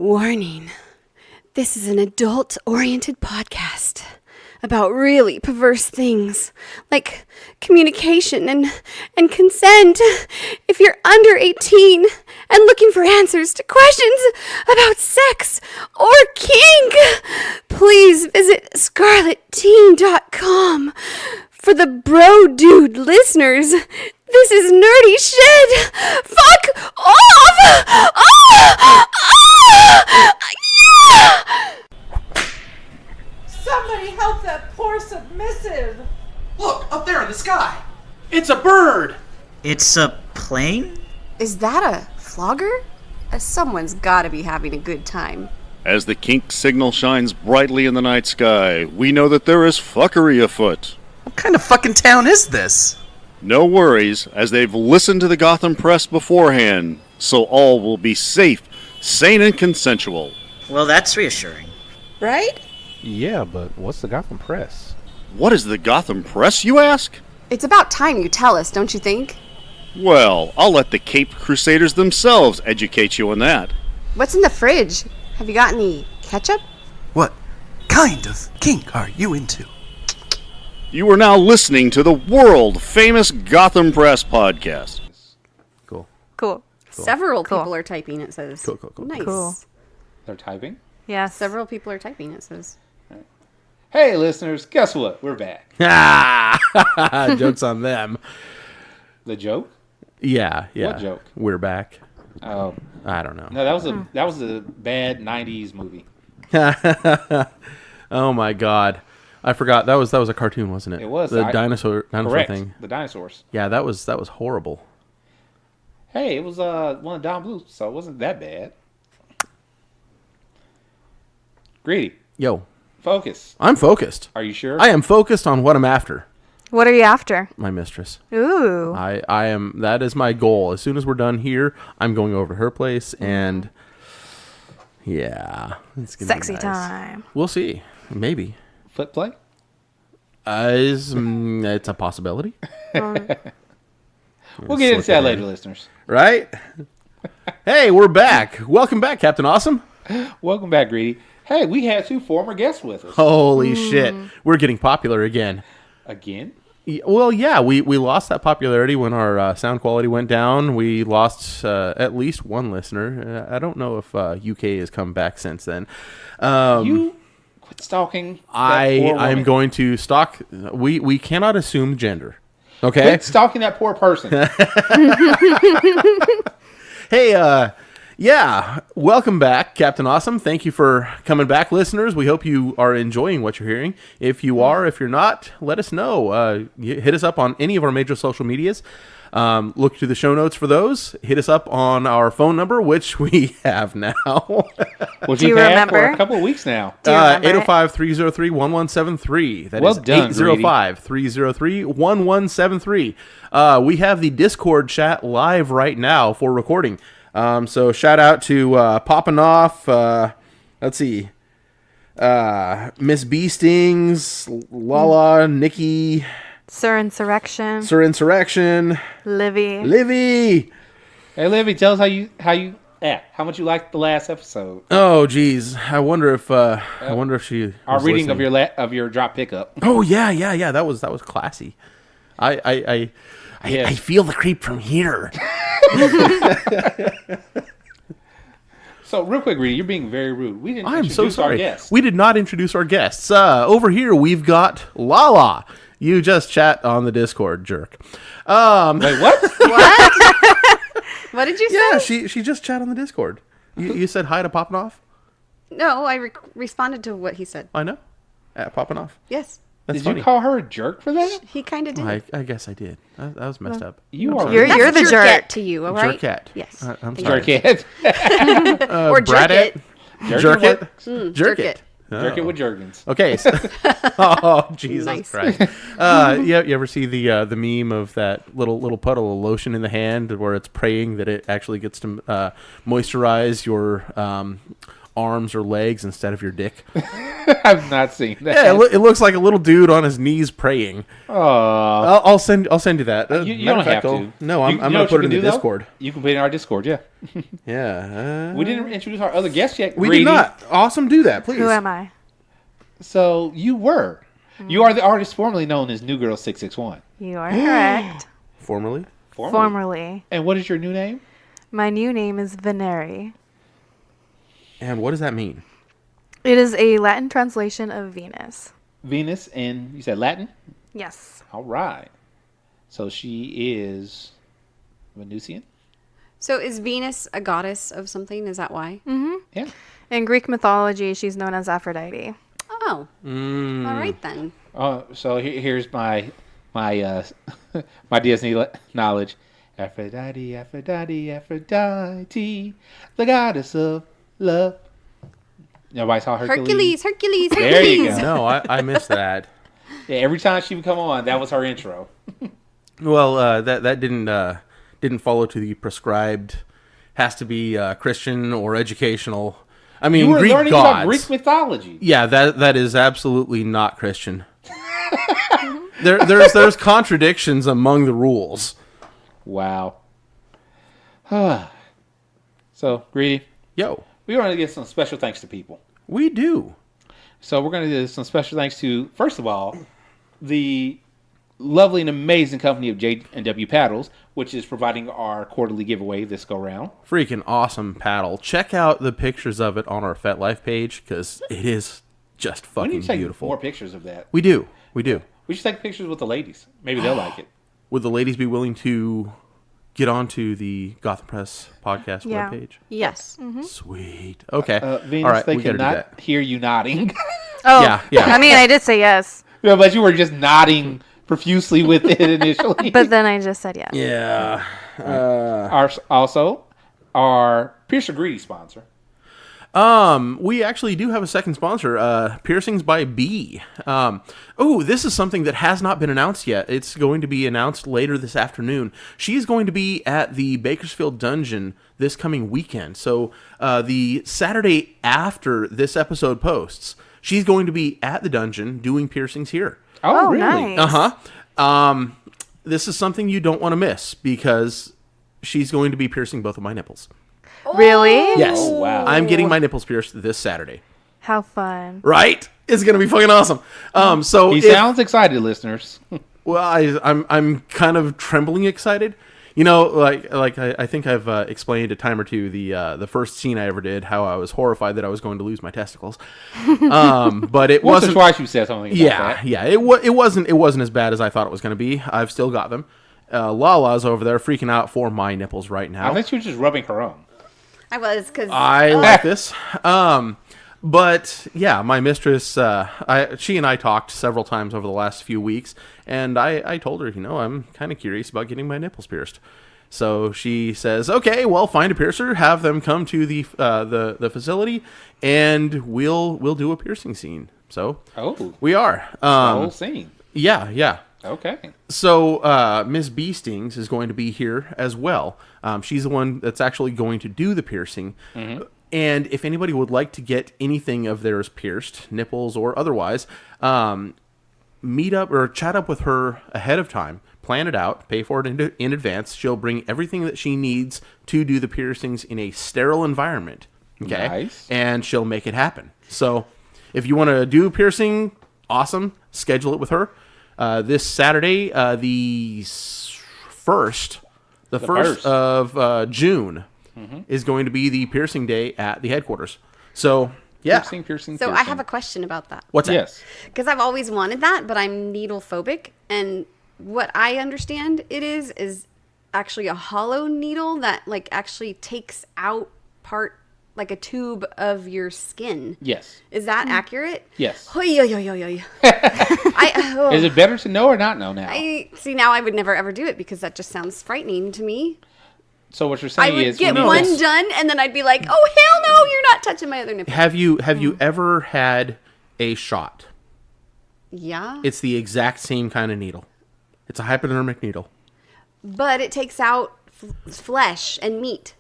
Warning. This is an adult-oriented podcast about really perverse things like communication and consent. If you're under 18 and looking for answers to questions about sex or kink, please visit scarletteen.com. For the bro dude listeners, this is nerdy shit. Fuck off! Yeah! Somebody help that poor submissive! Look, up there in the sky! It's a bird! It's a plane? Is that a flogger? Someone's gotta be having a good time. As the kink signal shines brightly in the night sky, we know that there is fuckery afoot. What kind of fucking town is this? No worries, as they've listened to the Gotham press beforehand, so all will be safe, sane, and consensual. Well, that's reassuring. Right? Yeah, but what's the Gotham press? What is the Gotham press, you ask? It's about time you tell us, don't you think? Well, I'll let the Cape Crusaders themselves educate you on that. What's in the fridge? Have you got any ketchup? What kind of kink are you into? You are now listening to the world-famous Gotham Press podcast. Cool. Several people are typing, it says. Cool. Nice. Cool. They're typing? Yes. Several people are typing, it says. Hey, listeners, guess what? We're back. Joke's on them. The joke? Yeah. What joke? We're back. Oh, I don't know. no, that was a bad '90s movie. Oh my god. I forgot that was a cartoon, wasn't it? It was. The dinosaur Correct. thing. The dinosaurs. Yeah, that was horrible. Hey, it was one of Don Bluth's, so it wasn't that bad. Greedy, Yo, focus. I'm focused. Are you sure? I am focused on what I'm after. What are you after? My mistress. Ooh. I am. That is my goal. As soon as we're done here, I'm going over to her place, and yeah, it's gonna Sexy be nice. time. We'll see. Maybe. Foot play? It's a possibility, We'll get into that later, listeners. right? Hey, we're back. Welcome back, Captain Awesome. Welcome back, Greedy. Hey, we had two former guests with us. Holy shit, we're getting popular again. Again? Well, yeah, we lost that popularity when our sound quality went down. We lost at least one listener. I don't know if UK has come back since then. You quit stalking that poor I'm woman. going to stalk. We cannot assume gender. Okay. Quit stalking that poor person. Hey, yeah, welcome back, Captain Awesome. Thank you for coming back, listeners. We hope you are enjoying what you're hearing. If you are, if you're not, let us know. Hit us up on any of our major social medias. Look to the show notes for those. Hit us up on our phone number, which we have now. Which Do you we've had remember? for a couple of weeks now. Do you remember it? 805-303-1173. That Well is done, 805-303-1173. We have the Discord chat live right now for recording. So shout out to Poppin' Off. Let's see. Miss Bee Stings, LaLa, Nikki, Sir Insurrection. Insurrection, Livy. Livy. Hey, Livy, tell us how much you liked the last episode. Oh, geez. I wonder if she. Our was reading listening. of your drop pickup. Oh yeah. That was classy. I feel the creep from here. So, real quick, Reedy, you're being very rude. We didn't I'm introduce so our sorry. guests. We did not introduce our guests. Over here we've got LaLa. You just chat on the Discord, jerk. Wait, what? What did you say? Yeah, she just chat on the Discord. You said hi to Poppin' Off? No, I responded to what he said. I know. At Poppin' Off. Yes, That's Did funny. you call her a jerk for that? he kind of did. I guess I did. That was messed up. You are You're the That's jerk. jerkette to you, all right? Jerkette. Yes. I'm sorry. jerkhead. Or jerk it. Jerk it. Jerk it. Jerk it with Jergens. Okay. Oh, Jesus Nice. Christ. You ever see the meme of that little puddle of lotion in the hand where it's praying that it actually gets to moisturize your arms or legs instead of your dick. I've not seen that. Yeah, it looks like a little dude on his knees praying. Oh, I'll send you that. you don't have to. No, I'm You know gonna what put you it in can the do, though? Discord. You can put it in our Discord. Yeah. Yeah. We didn't introduce our other guest yet. We Greedy. did not. Awesome, do that, please. Who am I? So you were. You are the artist formerly known as New Girl 661. You are correct. Formerly? Formerly. And what is your new name? My new name is Veneri. And what does that mean? It is a Latin translation of Venus. Venus, and you said Latin? Yes. All right. So she is Venusian? So is Venus a goddess of something? Is that why? Yeah. In Greek mythology, she's known as Aphrodite. Oh. All right then. So here's my my Disney knowledge. Aphrodite, Aphrodite, Aphrodite, the goddess of love. Nobody saw Hercules. Hercules. There you go. No, I missed that. Yeah, every time she would come on, that was her intro. Well, that didn't follow to the prescribed. Has to be Christian or educational. I mean, You were Greek learning gods. about Greek mythology. Yeah, that is absolutely not Christian. There's contradictions among the rules. Wow. So, Greedy, Yo, we want to give some special thanks to people. we do. So we're going to do some special thanks to, first of all, the lovely and amazing company of J&W Paddles, which is providing our quarterly giveaway this go round. Freaking awesome paddle. Check out the pictures of it on our FetLife page because it is just We need fucking to take beautiful. more pictures of that. We do. We should take pictures with the ladies. Maybe they'll like it. Would the ladies be willing to get onto the Gotham Press podcast Yeah. webpage? Yes. Sweet. Okay. Venus, All right. they We gotta do cannot that. hear you nodding. Oh, Yeah. I mean, I did say yes, Yeah, but you were just nodding profusely with it initially. but then I just said yes. Yeah. Our Piercer Greedy sponsor. We actually do have a second sponsor, Piercings by B. This is something that has not been announced yet. It's going to be announced later this afternoon. She's going to be at the Bakersfield Dungeon this coming weekend. So, the Saturday after this episode posts, she's going to be at the dungeon doing piercings here. Oh, really? nice. This is something you don't want to miss because she's going to be piercing both of my nipples. Really? Yes. Oh, wow. I'm getting my nipples pierced this Saturday. How fun. Right? It's gonna be fucking awesome. So He sounds excited, listeners. well, I'm kind of trembling excited. You know, like I think I've explained a time or two the first scene I ever did, how I was horrified that I was going to lose my testicles. But it Once or wasn't. twice you said something about that. Yeah. It wasn't as bad as I thought it was going to be. I've still got them. LaLa's over there freaking out for my nipples right now. I think she was just rubbing her own. I was because I like this. But yeah, my mistress, she and I talked several times over the last few weeks, and I told her, I'm kind of curious about getting my nipples pierced. So she says, "Okay, well, find a piercer, have them come to the facility, and we'll do a piercing scene." So we are the whole scene. Yeah. Okay. So Miss Bee Stings is going to be here as well. She's the one that's actually going to do the piercing. Mm-hmm. And if anybody would like to get anything of theirs pierced, nipples or otherwise, meet up or chat up with her ahead of time. Plan it out. Pay for it in advance. She'll bring everything that she needs to do the piercings in a sterile environment. Okay? Nice. And she'll make it happen. So if you want to do a piercing, awesome. Schedule it with her. This Saturday, the 1st of June, is going to be the piercing day at the headquarters. So, yeah. Piercing. So I have a question about that. What's that? Yes. Because I've always wanted that, but I'm needle phobic. And what I understand it is actually a hollow needle that like actually takes out part, like a tube of your skin. Yes. Is that accurate? Yes. Hoy. Is it better to know or not know now? Now I would never ever do it because that just sounds frightening to me. So what you're I saying would is get when one you- done and then I'd be like, oh hell no, you're not touching my other nipple. Have you ever had a shot? Yeah. It's the exact same kind of needle. It's a hypodermic needle. But it takes out flesh and meat.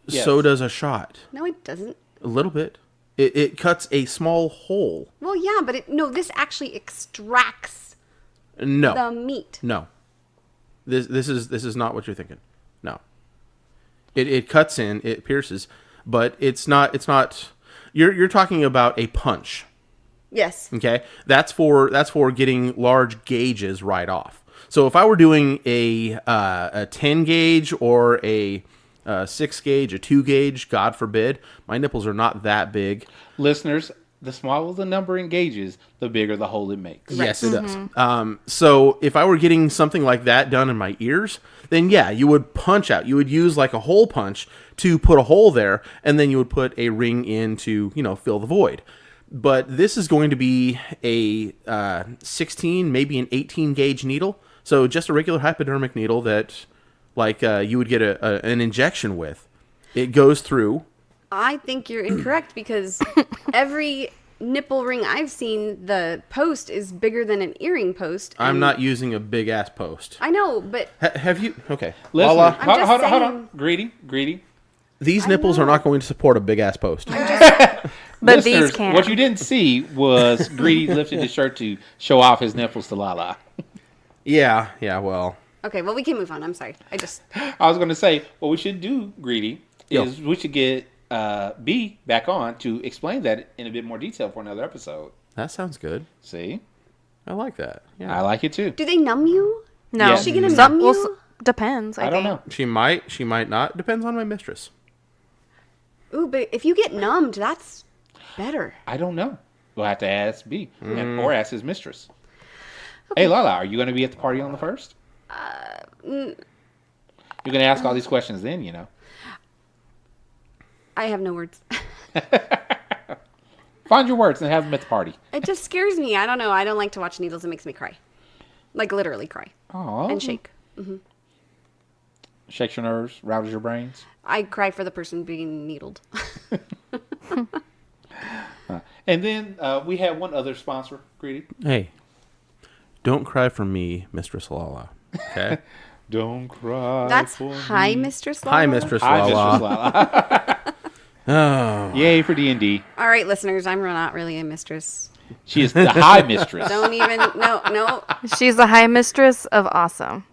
Yes. So does a shot. No, it doesn't. A little bit. It cuts a small hole. Well, yeah, but this actually extracts No. the meat. No. This is not what you're thinking. No. It cuts in, it pierces, but it's not you're talking about a punch. Yes. Okay? That's for getting large gauges right off. So if I were doing a 10 gauge or a 6 gauge, a 2 gauge, God forbid, my nipples are not that big. Listeners, the smaller the number in gauges, the bigger the hole it makes. Yes, it does. So if I were getting something like that done in my ears, then yeah, you would punch out. You would use like a hole punch to put a hole there, and then you would put a ring in to, fill the void. But this is going to be a 16, maybe an 18 gauge needle. So just a regular hypodermic needle that you would get an injection with. It goes through. I think you're incorrect because every nipple ring I've seen, the post is bigger than an earring post. I'm not using a big ass post. I know, but Have you? Okay. Listeners, LaLa, I'm just hold on. saying- Greedy. these nipples are not going to support a big ass post. But Listeners, these can. what you didn't see was Greedy lifted his shirt to show off his nipples to LaLa. Yeah, well. okay, well, we can move on. I'm sorry. I was going to say, what we should do, Greedy, is we should get B back on to explain that in a bit more detail for another episode. That sounds good. See? I like that. Yeah. I like it too. Do they numb you? No. Yeah. Is she gonna numb you? Well, depends. I don't know. She might not. Depends on my mistress. Ooh, but if you get numbed, that's better. I don't know. We'll have to ask B or ask his mistress. Hey, LaLa, are you going to be at the party on the 1st? You're going to ask all these questions then, I have no words. Find your words and have them at the party. It just scares me. I don't know. I don't like to watch needles. It makes me cry. Like, literally cry. Oh. And shake. Shakes your nerves, rattles your brains. I cry for the person being needled. And then we have one other sponsor, Greedy. Hey, don't cry for me, Mistress LaLa. Okay? Don't cry. That's for hi, me. Mistress Lala. Hi, Mistress Hi, LaLa. Mistress LaLa. Oh. Yay for D&D. All right, listeners, I'm not really a mistress. She is the high mistress. Don't even, no. She's the high mistress of awesome.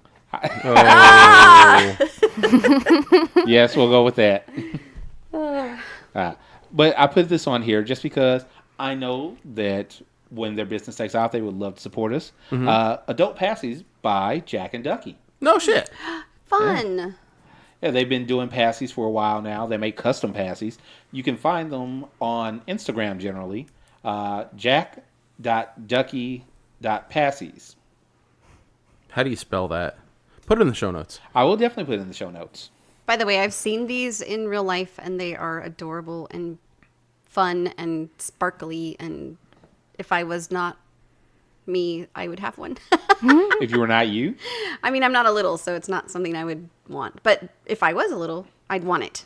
Yes, we'll go with that. But I put this on here just because I know that when their business takes off, they would love to support us. Adult Passies by Jack and Ducky. No shit. Fun. Yeah, they've been doing passies for a while now. They make custom passies. You can find them on Instagram generally. jack.ducky.passies. How do you spell that? Put it in the show notes. I will definitely put it in the show notes. By the way, I've seen these in real life, and they are adorable and fun and sparkly. And if I was not me, I would have one. If you were not you. I mean, I'm not a little, so it's not something I would want. But if I was a little, I'd want it.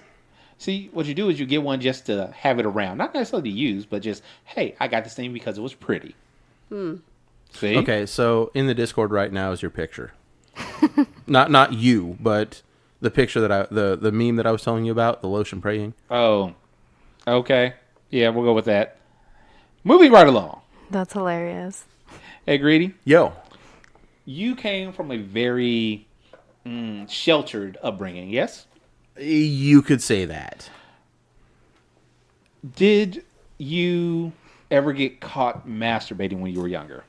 See, what you do is you get one just to have it around. Not necessarily to use, but just, hey, I got this thing because it was pretty. See? Okay, so in the Discord right now is your picture. not you, but the picture that the meme that I was telling you about, the lotion praying. Oh, okay. Yeah, we'll go with that. Moving right along. That's hilarious. Hey, Greedy, Yo. you came from a very sheltered upbringing, yes? You could say that. Did you ever get caught masturbating when you were younger?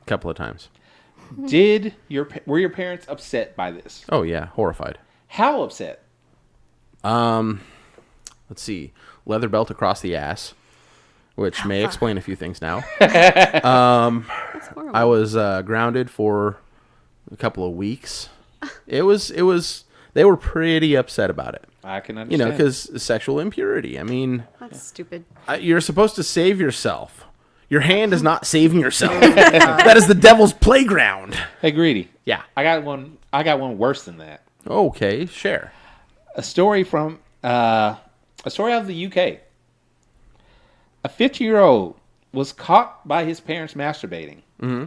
A couple of times. Were your parents upset by this? Oh yeah, horrified. How upset? Let's see. Leather belt across the ass, which may explain a few things now. That's horrible. I was grounded for a couple of weeks. It was. They were pretty upset about it. I can understand. Because sexual impurity. I mean, That's stupid. you're supposed to save yourself. Your hand is not saving yourself. That is the devil's playground. Hey, Greedy. Yeah. I got one worse than that. Okay, share. A story of the UK. A 50-year-old was caught by his parents masturbating. Mm-hmm.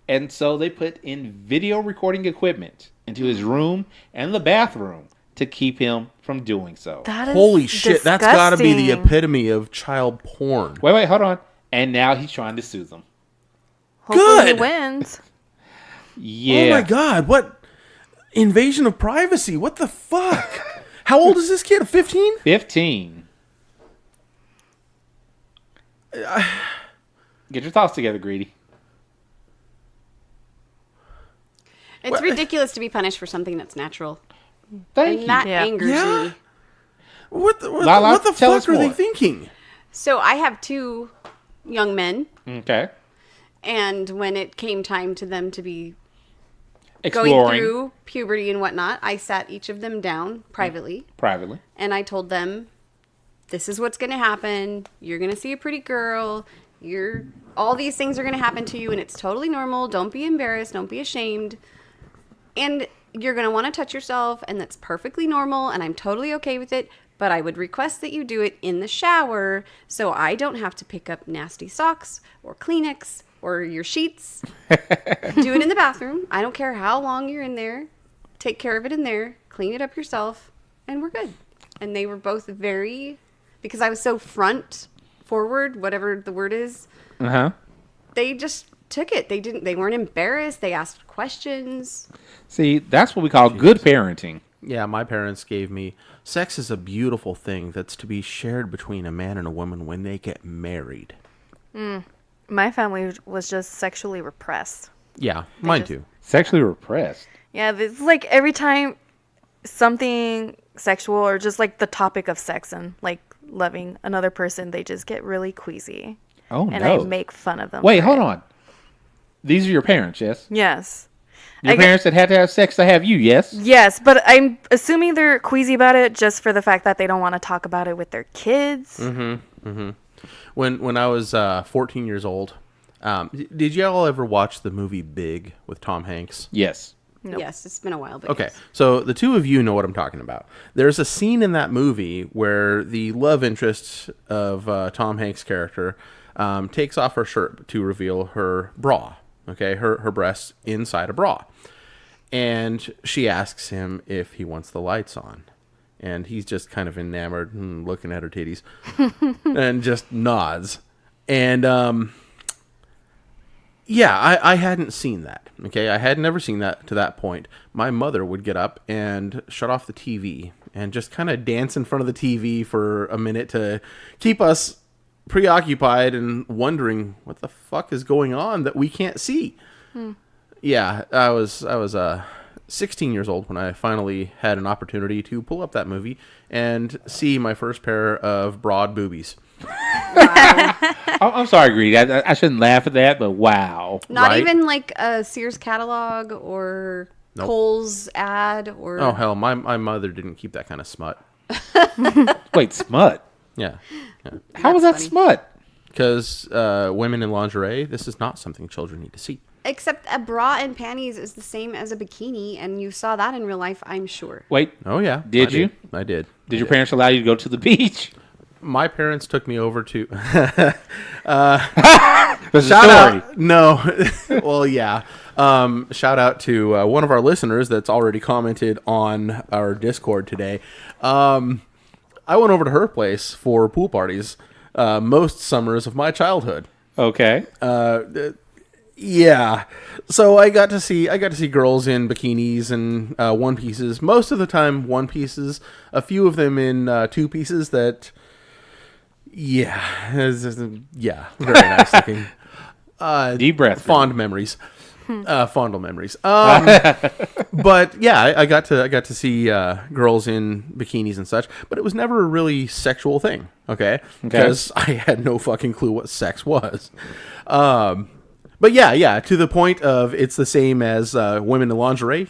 And so they put in video recording equipment into his room and the bathroom to keep him from doing so. That is Holy shit, that's got to be the disgusting. epitome of child porn. Wait, hold on. And now he's trying to sue them. Hopefully he Good. wins. Yeah. Oh my god, what invasion of privacy? What the fuck? How old is this kid? 15? 15. Get your thoughts together, Greedy. It's ridiculous to be punished for something that's natural. Thank And you. that Yeah. angers Yeah. me. LaLa, What the tell us fuck are they more. thinking? So I have 2 young men, Okay. and when it came time to them to be Exploring going through puberty and whatnot, I sat each of them down privately, privately. and I told them, this is what's going to happen. You're going to see a pretty girl. All these things are going to happen to you, and it's totally normal. Don't be embarrassed. Don't be ashamed. And you're going to want to touch yourself, and that's perfectly normal, and I'm totally okay with it. But I would request that you do it in the shower so I don't have to pick up nasty socks or Kleenex or your sheets. Do it in the bathroom. I don't care how long you're in there. Take care of it in there. Clean it up yourself, and we're good. And they were both very, because I was so front forward, whatever the word is, Uh-huh. they just took it. They weren't embarrassed. They asked questions. See, that's what we call good parenting. Yeah, my parents gave me sex is a beautiful thing that's to be shared between a man and a woman when they get married. My family was just sexually repressed. Yeah, mine too. Sexually repressed. Yeah, it's like every time something sexual or just like the topic of sex and like loving another person, they just get really queasy. Oh, And no. I make fun of them. Wait, for hold it. on. These are your parents, yes? Yes. Your parents that had to have sex to have you, yes? Yes, but I'm assuming they're queasy about it just for the fact that they don't want to talk about it with their kids. When I was 14 years old, did y'all ever watch the movie Big with Tom Hanks? Yes. Nope. Yes, it's been a while. But Okay, yes. so the two of you know what I'm talking about. There's a scene in that movie where the love interest of Tom Hanks' character takes off her shirt to reveal her bra, okay, her breasts inside a bra. And she asks him if he wants the lights on. And he's just kind of enamored and looking at her titties and just nods. And yeah, I hadn't seen that. Okay, I had never seen that to that point. My mother would get up and shut off the TV and just kind of dance in front of the TV for a minute to keep us preoccupied and wondering what the fuck is going on that we can't see. Yeah, I was 16 years old when I finally had an opportunity to pull up that movie and see my first pair of broad boobies. I'm sorry, Greedy. I shouldn't laugh at that, but wow. Not Right? even like a Sears catalog or Nope. Kohl's ad or. Oh hell, my mother didn't keep that kind of smut. Wait, smut? Yeah, How was that funny. smut? because women in lingerie, this is not something children need to see. Except a bra and panties is the same as a bikini, and you saw that in real life, I'm sure. Wait, Oh yeah, Did I you? I did. did your parents allow you to go to the beach? My parents took me over to. There's a Shout story. out! No, well, yeah. Shout out to one of our listeners that's already commented on our Discord today. I went over to her place for pool parties most summers of my childhood. Okay. Yeah, so I got to see girls in bikinis and one pieces. Most of the time, one pieces. A few of them in two pieces. That, yeah, very nice looking. Deep breath. Fond memories. Fondle memories. But yeah, I got to see girls in bikinis and such, but it was never a really sexual thing. Okay, because I had no fucking clue what sex was. But yeah, to the point of it's the same as women in lingerie.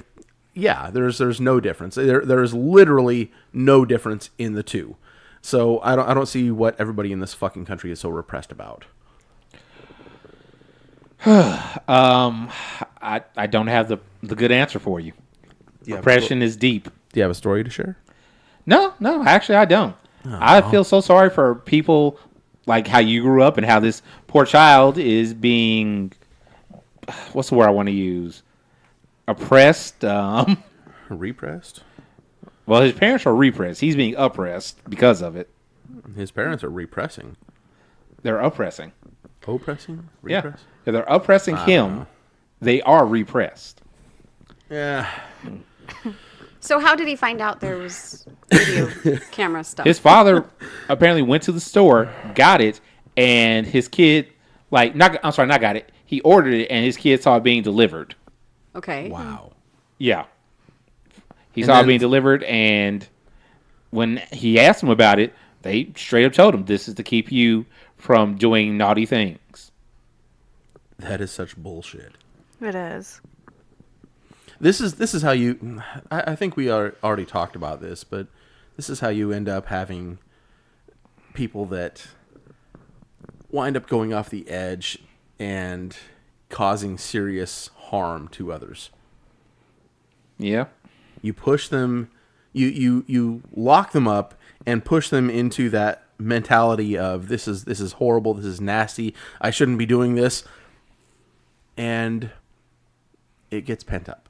Yeah, there's no difference. There's literally no difference in the two. So I don't see what everybody in this fucking country is so repressed about. I don't have the good answer for you. Repression is deep. Do you have a story to share? No, actually I don't. I feel so sorry for people like how you grew up and how this poor child is being, what's the word I want to use? Oppressed. Repressed? Well, his parents are repressed. He's being oppressed because of it. His parents are repressing. They're oppressing. Oppressing? Yeah. Repress? If they're oppressing him, they are repressed. Yeah. So how did he find out there was video camera stuff? His father apparently went to the store, got it, and his kid, not got it. He ordered it, and his kid saw it being delivered. Okay. Wow. Yeah. He And saw then- it being delivered, and when he asked him about it, they straight up told him, this is to keep you from doing naughty things. That is such bullshit. It is. This is how you. I think we already talked about this, but this is how you end up having people that wind up going off the edge and causing serious harm to others. Yeah. You push them, you lock them up and push them into that mentality of this is horrible, this is nasty, I shouldn't be doing this, and it gets pent up.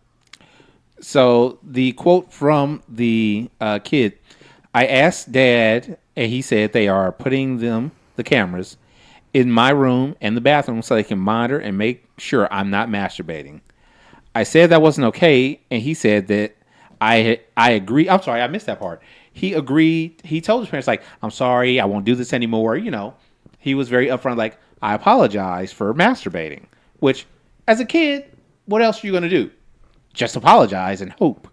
So the quote from the kid, I asked Dad, and he said they are putting the cameras, in my room and the bathroom so they can monitor and make sure I'm not masturbating. I said that wasn't okay, and he said that I agree. I'm sorry, I missed that part. He agreed. He told his parents, I'm sorry, I won't do this anymore. He was very upfront, I apologize for masturbating. Which, as a kid, what else are you going to do? Just apologize and hope.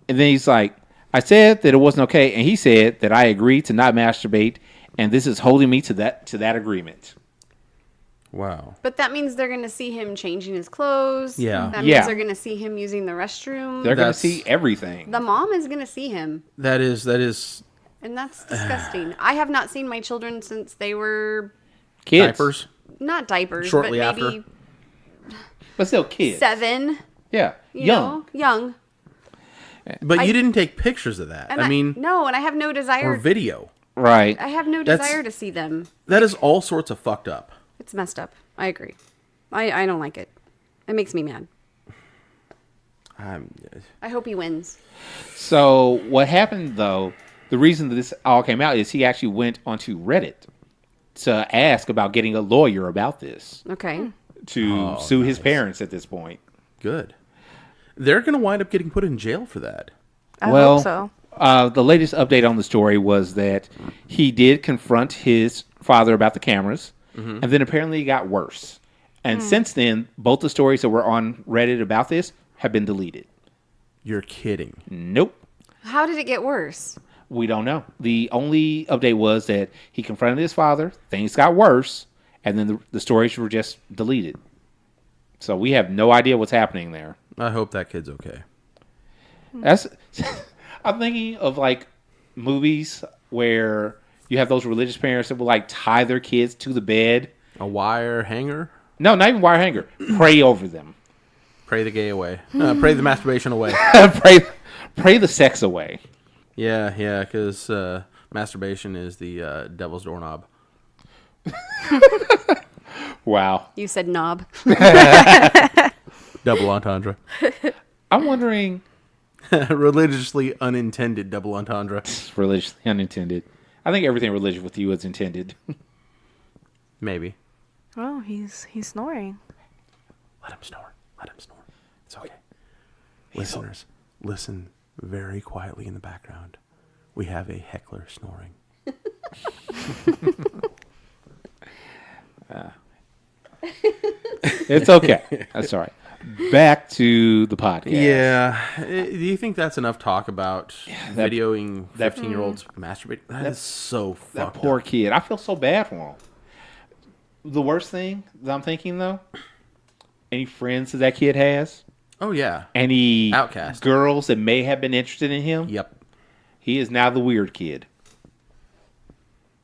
And then he's like, I said that it wasn't okay, and he said that I agreed to not masturbate, and this is holding me to that agreement. Wow. But that means they're going to see him changing his clothes. Yeah. That Yeah. means they're going to see him using the restroom. They're going to That's- see everything. The mom is going to see him. That is And that's disgusting. I have not seen my children since they were Kids. diapers. not diapers, Shortly but maybe But still kids. 7. Yeah. Young. But I- you didn't take pictures of that. And I mean, no, and I have no or desire. video. Right. I have no That's- desire to see them. That is all sorts of fucked up. It's messed up. I agree. I don't like it. It makes me mad. I hope he wins. So what happened, though, the reason that this all came out is he actually went onto Reddit to ask about getting a lawyer about this, Okay. to sue his parents at this point. Good. They're going to wind up getting put in jail for that. I Well, hope so. The latest update on the story was that he did confront his father about the cameras, and then apparently it got worse. And since then, both the stories that were on Reddit about this have been deleted. You're kidding. Nope. How did it get worse? We don't know. The only update was that he confronted his father, things got worse, and then the stories were just deleted. So we have no idea what's happening there. I hope that kid's okay. That's I'm thinking of movies where you have those religious parents that will tie their kids to the bed. A wire hanger? No, not even wire hanger. Pray over them. Pray the gay away. Pray the masturbation away. pray the sex away. Yeah, because masturbation is the devil's doorknob. Wow. You said knob. Double entendre. I'm wondering, Religiously unintended double entendre. religiously unintended. I think everything religious with you is intended. Maybe. Oh, he's snoring. Let him snore. It's okay. Listeners, listen very quietly in the background. We have a heckler snoring. It's okay. That's all right. Back to the podcast. Yeah. Do you think that's enough talk about videoing 15-year-olds masturbating? That is so That fucked poor up. kid. I feel so bad for him. The worst thing that I'm thinking, though, any friends that that kid has, Oh, yeah. any Outcast. girls that may have been interested in him, Yep. he is now the weird kid.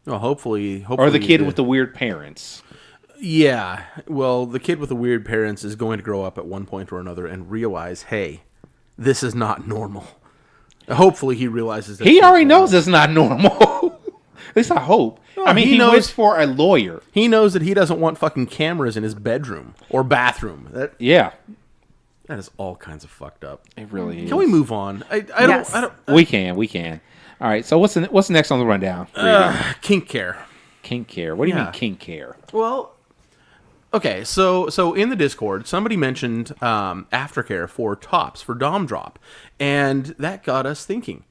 Well, hopefully Or the kid with the weird parents. Yeah. Well, the kid with the weird parents is going to grow up at one point or another and realize, hey, this is not normal. Hopefully he realizes that He it's not already normal. knows it's not normal. At least I hope. I mean, he he knows- waits for a lawyer. He knows that he doesn't want fucking cameras in his bedroom or bathroom. Yeah. That is all kinds of fucked up. It really is. Can we move on? I Yes. don't. We can. All right. So what's next on the rundown? Kink Care. Kink Care. What do you Yeah. mean Kink Care? Well, okay. So in the Discord, somebody mentioned aftercare for tops for Dom drop, and that got us thinking.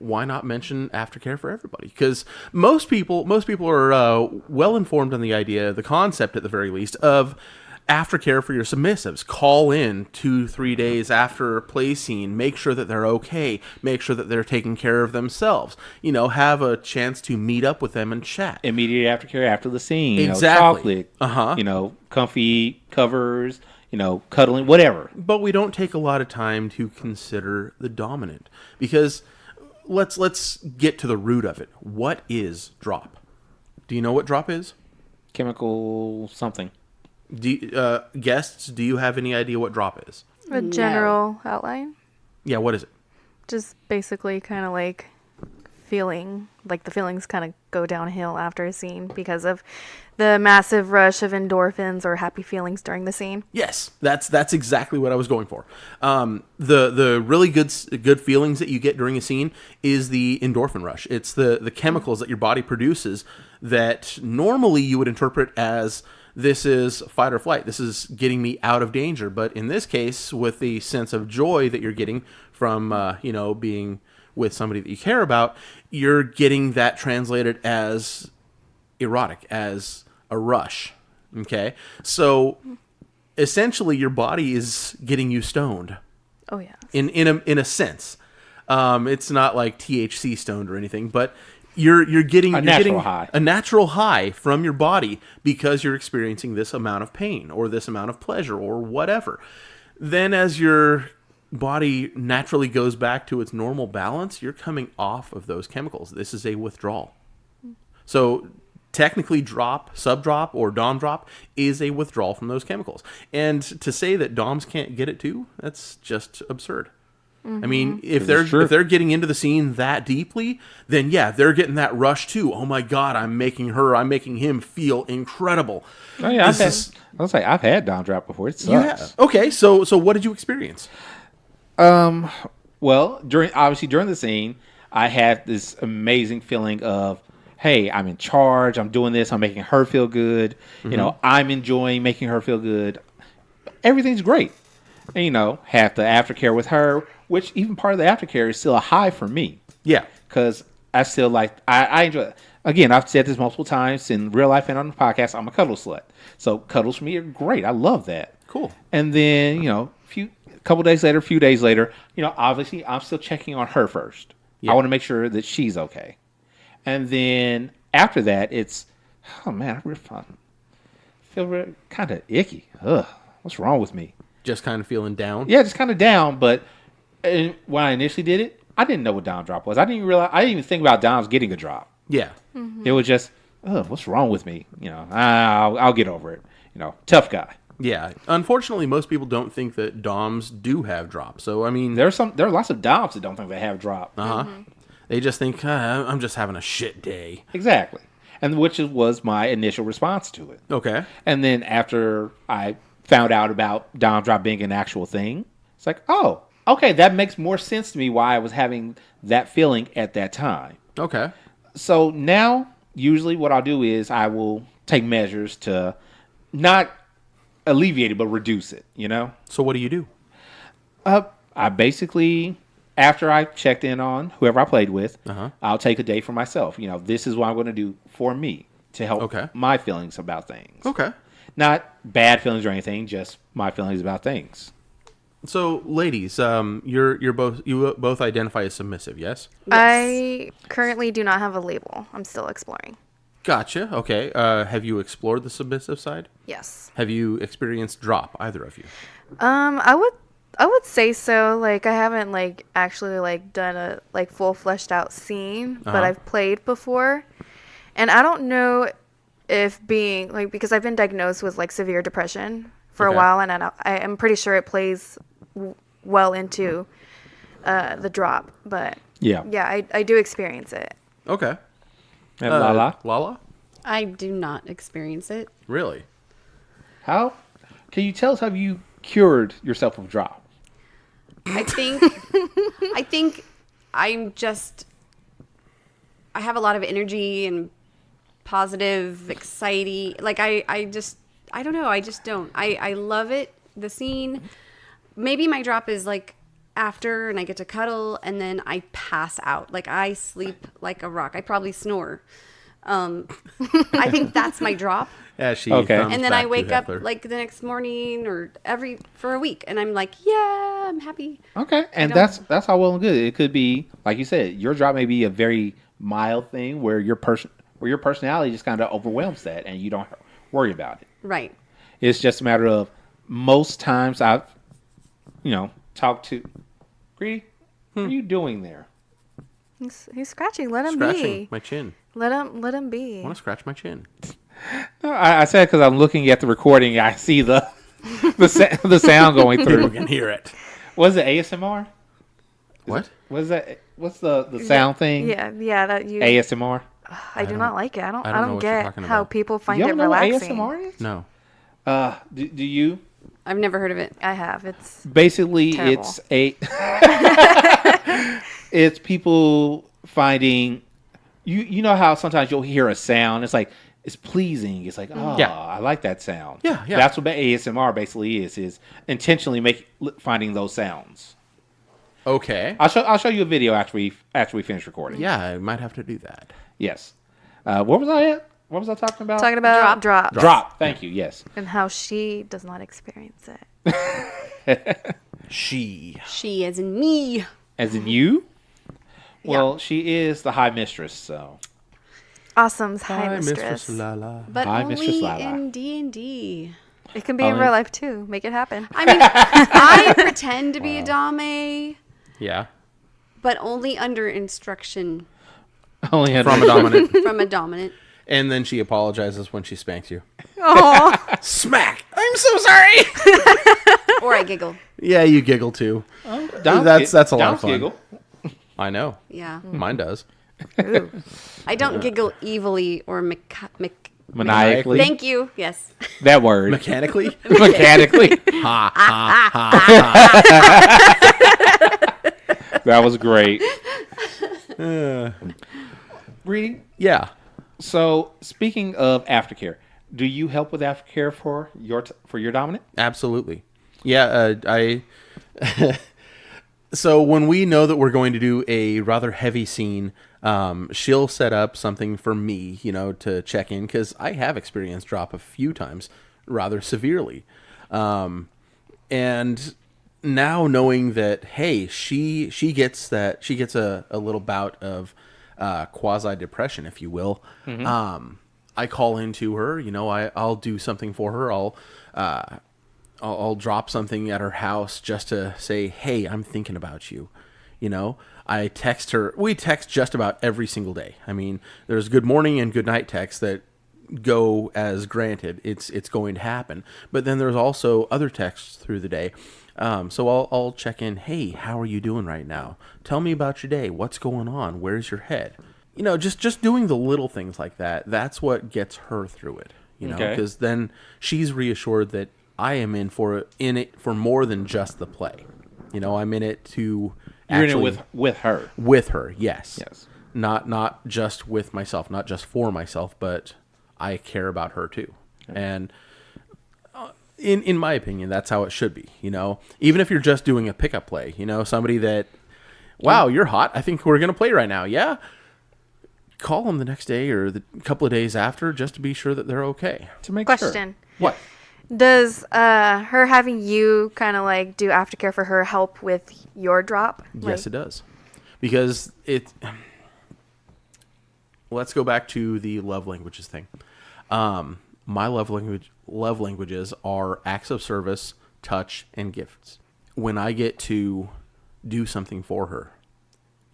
Why not mention aftercare for everybody? Because most people are well informed on the idea, the concept at the very least, of aftercare for your submissives. Call in 2-3 days after a play scene. Make sure that they're okay. Make sure that they're taking care of themselves. Have a chance to meet up with them and chat. Immediate aftercare after the scene. Exactly. Chocolate. Comfy covers. Cuddling, whatever. But we don't take a lot of time to consider the dominant, because let's get to the root of it. What is drop? Do you know what drop is? Chemical something. Guests, do you have any idea what drop is? A general outline. Yeah, what is it? Just basically kind of like feeling, like the feelings kind of go downhill after a scene because of the massive rush of endorphins or happy feelings during the scene. Yes, that's exactly what I was going for. The really good feelings that you get during a scene is the endorphin rush. It's the chemicals that your body produces that normally you would interpret as, this is fight or flight. This is getting me out of danger. But in this case, with the sense of joy that you're getting from, being with somebody that you care about, you're getting that translated as erotic, as a rush. Okay? So essentially your body is getting you stoned. Oh, yeah. In a sense. It's not like THC stoned or anything, but you're getting a natural high from your body because you're experiencing this amount of pain or this amount of pleasure or whatever. Then as your body naturally goes back to its normal balance, you're coming off of those chemicals. This is a withdrawal. So technically drop, sub-drop, or dom drop is a withdrawal from those chemicals. And to say that doms can't get it too, that's just absurd. I mean, if they're getting into the scene that deeply, then yeah, they're getting that rush too. Oh my God, I'm making him feel incredible. Oh yeah, I've had dom drop before. It sucks. Yeah. Okay, so what did you experience? Well, during the scene, I had this amazing feeling of, hey, I'm in charge. I'm doing this. I'm making her feel good. I'm enjoying making her feel good. Everything's great. And, have the aftercare with her, which even part of the aftercare is still a high for me. Yeah. Because I still I enjoy it. Again, I've said this multiple times in real life and on the podcast, I'm a cuddle slut. So cuddles for me are great. I love that. Cool. And then, a few days later, obviously I'm still checking on her first. Yeah. I want to make sure that she's okay. And then after that, it's, oh man, I really feel kind of icky. Ugh, what's wrong with me? Just kind of feeling down? Yeah, just kind of down. But when I initially did it, I didn't know what dom drop was. I didn't even think about doms getting a drop. Yeah. Mm-hmm. It was just, what's wrong with me? I'll get over it. Tough guy. Yeah. Unfortunately, most people don't think that doms do have drop. So, I mean, there are lots of doms that don't think they have drop. Mm-hmm. They just think, I'm just having a shit day. Exactly. And which was my initial response to it. Okay. And then after I found out about dom drop being an actual thing, it's like, oh, okay, that makes more sense to me why I was having that feeling at that time. Okay. So now, usually what I'll do is I will take measures to not alleviate it, but reduce it, So what do you do? I basically, after I checked in on whoever I played with, I'll take a day for myself. This is what I'm going to do for me to help my feelings about things. Okay. Not bad feelings or anything, just my feelings about things. So, ladies, you both identify as submissive, yes? I currently do not have a label. I'm still exploring. Gotcha. Okay. Have you explored the submissive side? Yes. Have you experienced drop, either of you? I would say so. Like, I haven't actually done a full fleshed out scene, but I've played before, and I don't know if being because I've been diagnosed with severe depression for a while, and I'm pretty sure it plays well into the drop. But yeah, I do experience it. Okay. And LaLa? LaLa? I do not experience it. Really? How? Can you tell us how you cured yourself of drop? I think I'm just, I have a lot of energy and positive, exciting. Like I don't know. I just don't. I love it. The scene. Maybe my drop is like after and I get to cuddle and then I pass out. Like I sleep like a rock. I probably snore. I think that's my drop. Yeah, she Okay. thumbs And then back I to wake up Heckler. like the next morning or for a week and I'm like, yeah, I'm happy. Okay, and don't- that's all well and good. It could be, like you said, your drop may be a very mild thing where your personality just kind of overwhelms that, and you don't worry about it. Right. It's just a matter of most times I've, talked to Greedy. What are you doing there? He's scratching. Let him Scratching be. my chin. Let him be. I want to scratch my chin. No, I said because I'm looking at the recording. I see the sound going People through. can hear it. Was it ASMR? What? What's that? What's the sound thing? Yeah. That you. ASMR. I do not like it. I don't know what you're get talking how about. people find You it don't know what relaxing. ASMR is? No. Do you? I've never heard of it. I have. It's Basically, Terrible. it's people finding. You know how sometimes you'll hear a sound. It's like it's pleasing. It's like, oh, Yeah. I like that sound. Yeah. That's what ASMR basically is intentionally finding those sounds. Okay. I'll show you a video after we finish recording. Yeah, I might have to do that. Yes. What was I at? What was I talking about? talking about drop. Drop. Thank you. Yes. And how she does not experience it. She. She as in me. As in you? Well, she is the high mistress, so. Awesome's high mistress. LaLa. But Hi, only Mistress LaLa. in D&D. It can be in real life too. Make it happen. I mean, I pretend to be a dame, Yeah. but only under instruction Only had From a dominant. from a dominant. And then she apologizes when she spanks you. Oh, Smack! I'm so sorry! Or I giggle. Yeah, you giggle too. Dom- That's a lot Dom's of fun. giggle. I know. Yeah. Mine does. I don't giggle evilly or Maniacally. Thank you. Yes. That word. Mechanically? Mechanically. That was great. Reading. Yeah. So, speaking of aftercare, do you help with aftercare for your dominant? Absolutely. Yeah, so when we know that we're going to do a rather heavy scene, she'll set up something for me, to check in, because I have experienced drop a few times rather severely. And now knowing that, hey, she gets a little bout of quasi depression, if you will. I call into her, I'll do something for her. I'll drop something at her house just to say, hey, I'm thinking about you. I text her. We text just about every single day. I mean, there's good morning and good night texts that go as granted. It's going to happen. But then there's also other texts through the day. So I'll check in. Hey, how are you doing right now? Tell me about your day. What's going on? Where's your head? Just doing the little things like that. That's what gets her through it. Because then she's reassured that I am in it for more than just the play. I'm in it to You're actually in it with her. with her. Yes. Yes. Not just with myself, not just for myself, but I care about her too. Okay. And in my opinion, that's how it should be. Even if you're just doing a pickup play, somebody that, wow, you're hot. I think we're gonna play right now. Yeah. Call them the next day or the couple of days after just to be sure that they're okay. To make question. Sure. What? Does her having you kind of like do aftercare for her help with your drop? Yes, it does. Because let's go back to the love languages thing. My love languages are acts of service, touch, and gifts. When I get to do something for her,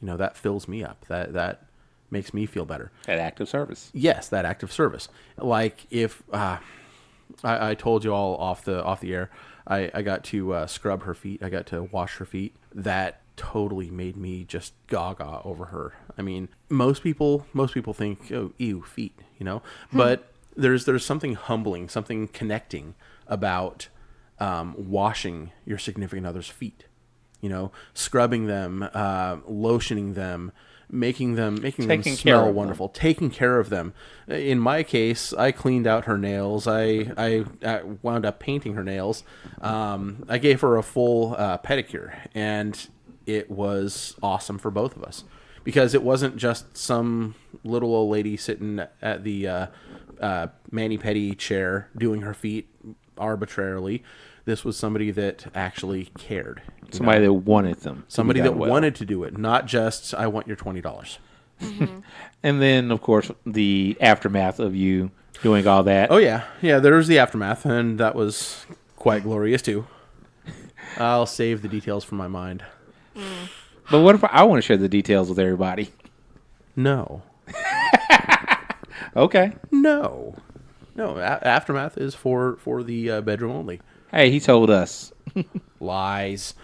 that fills me up. That makes me feel better. That act of service. Yes, that act of service. Like if I told you all off the air, I got to scrub her feet. I got to wash her feet. That totally made me just gaga over her. I mean, most people think, oh, ew, feet, but there's something humbling, something connecting about washing your significant other's feet. Scrubbing them, lotioning them, making them smell wonderful, taking care of them. In my case, I cleaned out her nails. I wound up painting her nails. I gave her a full pedicure, and it was awesome for both of us because it wasn't just some little old lady sitting at the mani-pedi chair doing her feet arbitrarily. This was somebody that actually cared. Somebody that wanted them. Somebody that wanted to do it, not just, I want your $20. Mm-hmm. And then, of course, the aftermath of you doing all that. Oh, yeah. Yeah, there was the aftermath, and that was quite glorious, too. I'll save the details from my mind. But what if I want to share the details with everybody? No. Okay. No. Aftermath is for the bedroom only. Hey, he told us. Lies.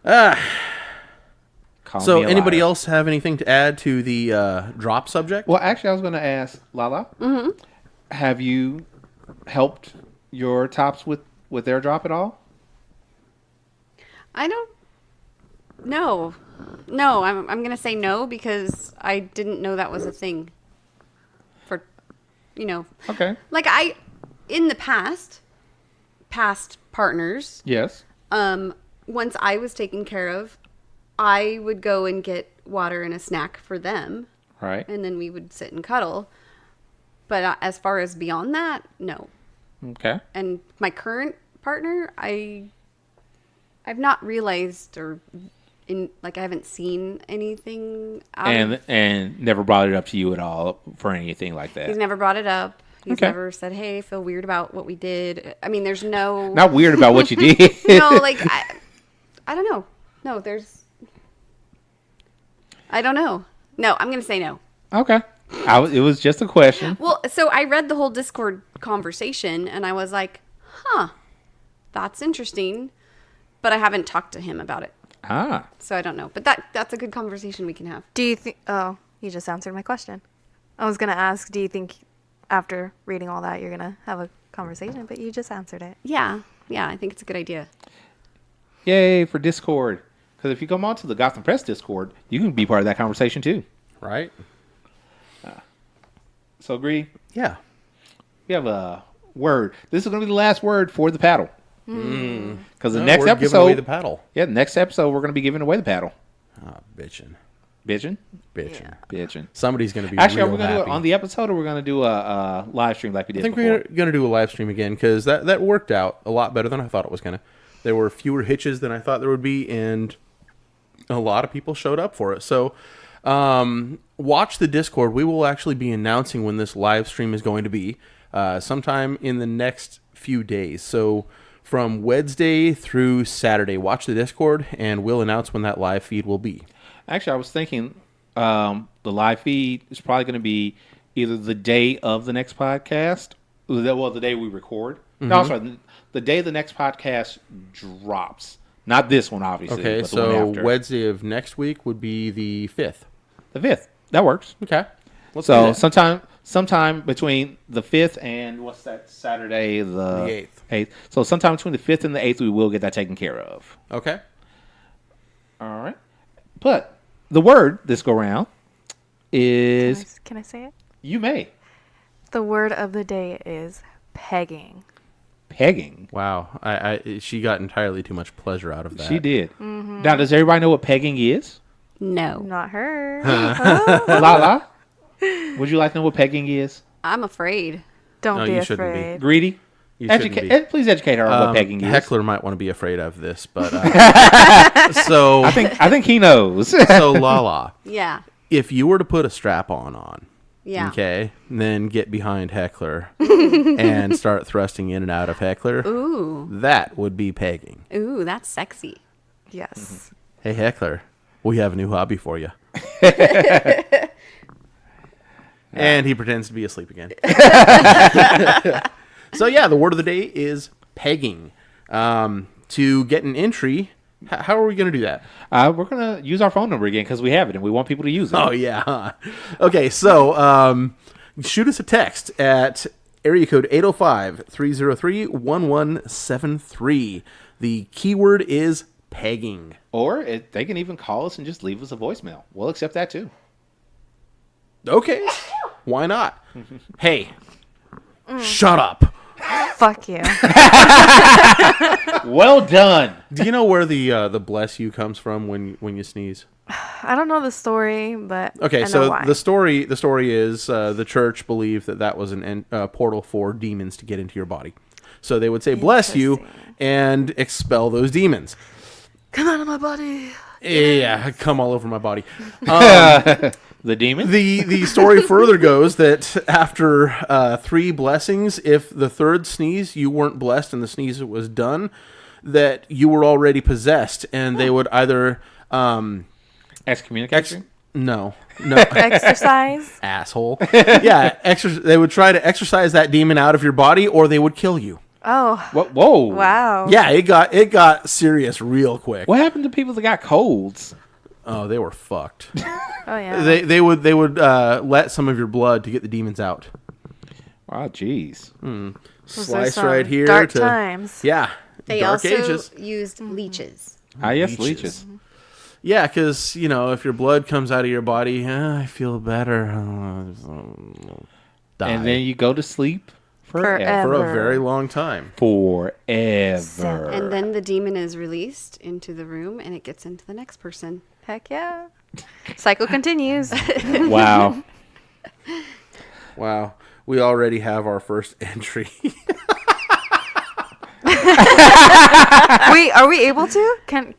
Call So, me a anybody liar. else have anything to add to the drop subject? Well, actually, I was going to ask LaLa. Mm-hmm. Have you helped your tops with their drop at all? I don't. No, I'm gonna say no because I didn't know that was a thing. For, Okay. like in the past partners, Yes. once I was taken care of, I would go and get water and a snack for them, Right. and then we would sit and cuddle. But as far as beyond that, no. Okay. And my current partner, I've not realized I haven't seen anything out of, And never brought it up to you at all for anything like that. he's never brought it up. He's Okay. never said, "Hey, I feel weird about what we did." I mean, there's no Not weird about what you did. no, like I don't know. No, I don't know. No, I'm gonna say no. Okay. It was just a question. Well, so I read the whole Discord conversation and I was like, "Huh, that's interesting," but I haven't talked to him about it, Ah. so I don't know. But that's a good conversation we can have. Do you think? Oh, you just answered my question. I was gonna ask, do you think after reading all that you're gonna have a conversation? But you just answered it. Yeah, I think it's a good idea. Yay for Discord. Because if you come on to the Gotham Press Discord, you can be part of that conversation too. Right? So agree? Yeah. We have a word. This is going to be the last word for the paddle. Because the next we're giving away episode... the paddle. Yeah, the next episode, we're going to be giving away the paddle. Ah, bitchin'. Bitchin'? Bitchin'. Somebody's going to be Actually, are real we going to do happy. it on the episode, or we're going to do a live stream like we did I think before? we're going to do a live stream again because that worked out a lot better than I thought it was going to. There were fewer hitches than I thought there would be, and a lot of people showed up for it. So watch the Discord. We will actually be announcing when this live stream is going to be sometime in the next few days. So from Wednesday through Saturday, watch the Discord, and we'll announce when that live feed will be. Actually, I was thinking the live feed is probably going to be either the day of the next podcast, the day we record. No, sorry, the day the next podcast drops. Not this one, obviously. Okay, but the one so after. Wednesday of next week would be the 5th. The 5th. That works. Okay. Let's do So that. sometime between the 5th and what's that, Saturday? The 8th. So sometime between the 5th and the 8th, we will get that taken care of. Okay. All right. But the word this go round is... Can I say it? You may. The word of the day is pegging. Pegging. Wow. She got entirely too much pleasure out of that. She did. Now, does everybody know what pegging is? No, Not her. LaLa, would you like to know what pegging is? I'm afraid. Don't No, be you shouldn't be. afraid. Greedy? You shouldn't be. Please educate her on what pegging is. Heckler might want to be afraid of this, but so I think he knows. so LaLa, Yeah, if you were to put a strap on, yeah. okay, then get behind Heckler and start thrusting in and out of Heckler, Ooh, that would be pegging. that's sexy. Yes. Hey Heckler, we have a new hobby for you. And he pretends to be asleep again. So yeah, the word of the day is pegging. To get an entry, how are we going to do that? We're going to use our phone number again because we have it and we want people to use it. Oh yeah. Okay, so shoot us a text at area code 805-303-1173. The keyword is pegging. Or they can even call us and just leave us a voicemail. We'll accept that too. Okay, why not? Hey, shut up. Fuck you. Well done. Do you know where the bless you comes from when you sneeze? I don't know the story, but Okay, I know so why. the story is the church believed that was an portal for demons to get into your body. So they would say bless you and expel those demons. Come out of my body. Yeah, come all over my body. The demon? The story further goes that after 3 blessings, if the third sneeze you weren't blessed and the sneeze was done, that you were already possessed, and they would either Excommunicate you? no Exercise. asshole they would try to exorcise that demon out of your body, or they would kill you. Oh. Whoa. Wow. Yeah, it got serious real quick. What happened to people that got colds? Oh, they were fucked. Oh yeah. They would let some of your blood to get the demons out. Wow, jeez. Those are Slice some right here. Dark times. Yeah. They Dark also Ages. used leeches. Ah, yes, leeches. Yeah, because, if your blood comes out of your body, I feel better. Die. And then you go to sleep forever. For a very long time. Forever. And then the demon is released into the room and it gets into the next person. Heck yeah. Cycle continues. Wow. Wow. We already have our first entry. Wait, are we able to? Can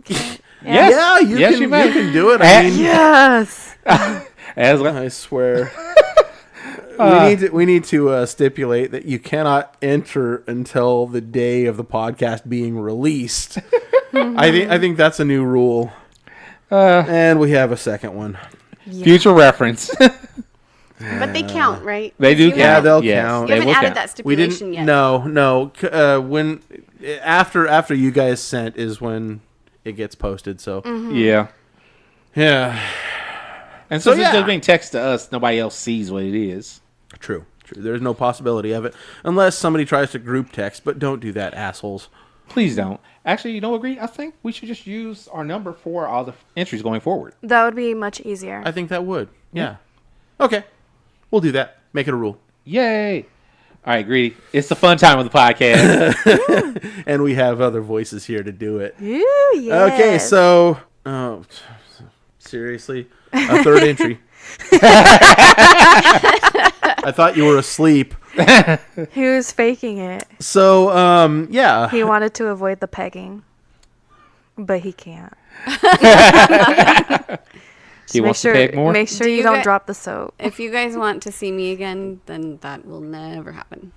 Yes. Yeah, you Yes, can you may. you can do it. Yes. I swear. We need to stipulate that you cannot enter until the day of the podcast being released. I think that's a new rule. And we have a second one. Future reference. But they count, right? They do You count. Yeah, haven't- they'll Yes. count. You They haven't will added count. that We stipulation didn't. yet. No. When after you guys sent is when it gets posted. So Yeah. yeah, And So, since it's yeah. just being text to us, nobody else sees what it is. true. There's no possibility of it unless somebody tries to group text. But don't do that, assholes. Please don't. Actually, you know what, Greed? I think we should just use our number for all the entries going forward. That would be much easier. I think that would. Yeah. Okay, we'll do that. Make it a rule. Yay! All right, Greedy. It's the fun time of the podcast. And we have other voices here to do it. Ooh, yes. Okay, so seriously, a third entry. I thought you were asleep. He was faking it. So yeah. He wanted to avoid the pegging, but he can't. He wants to peg more? Make sure Do you you don't get- drop the soap. If you guys want to see me again, then that will never happen.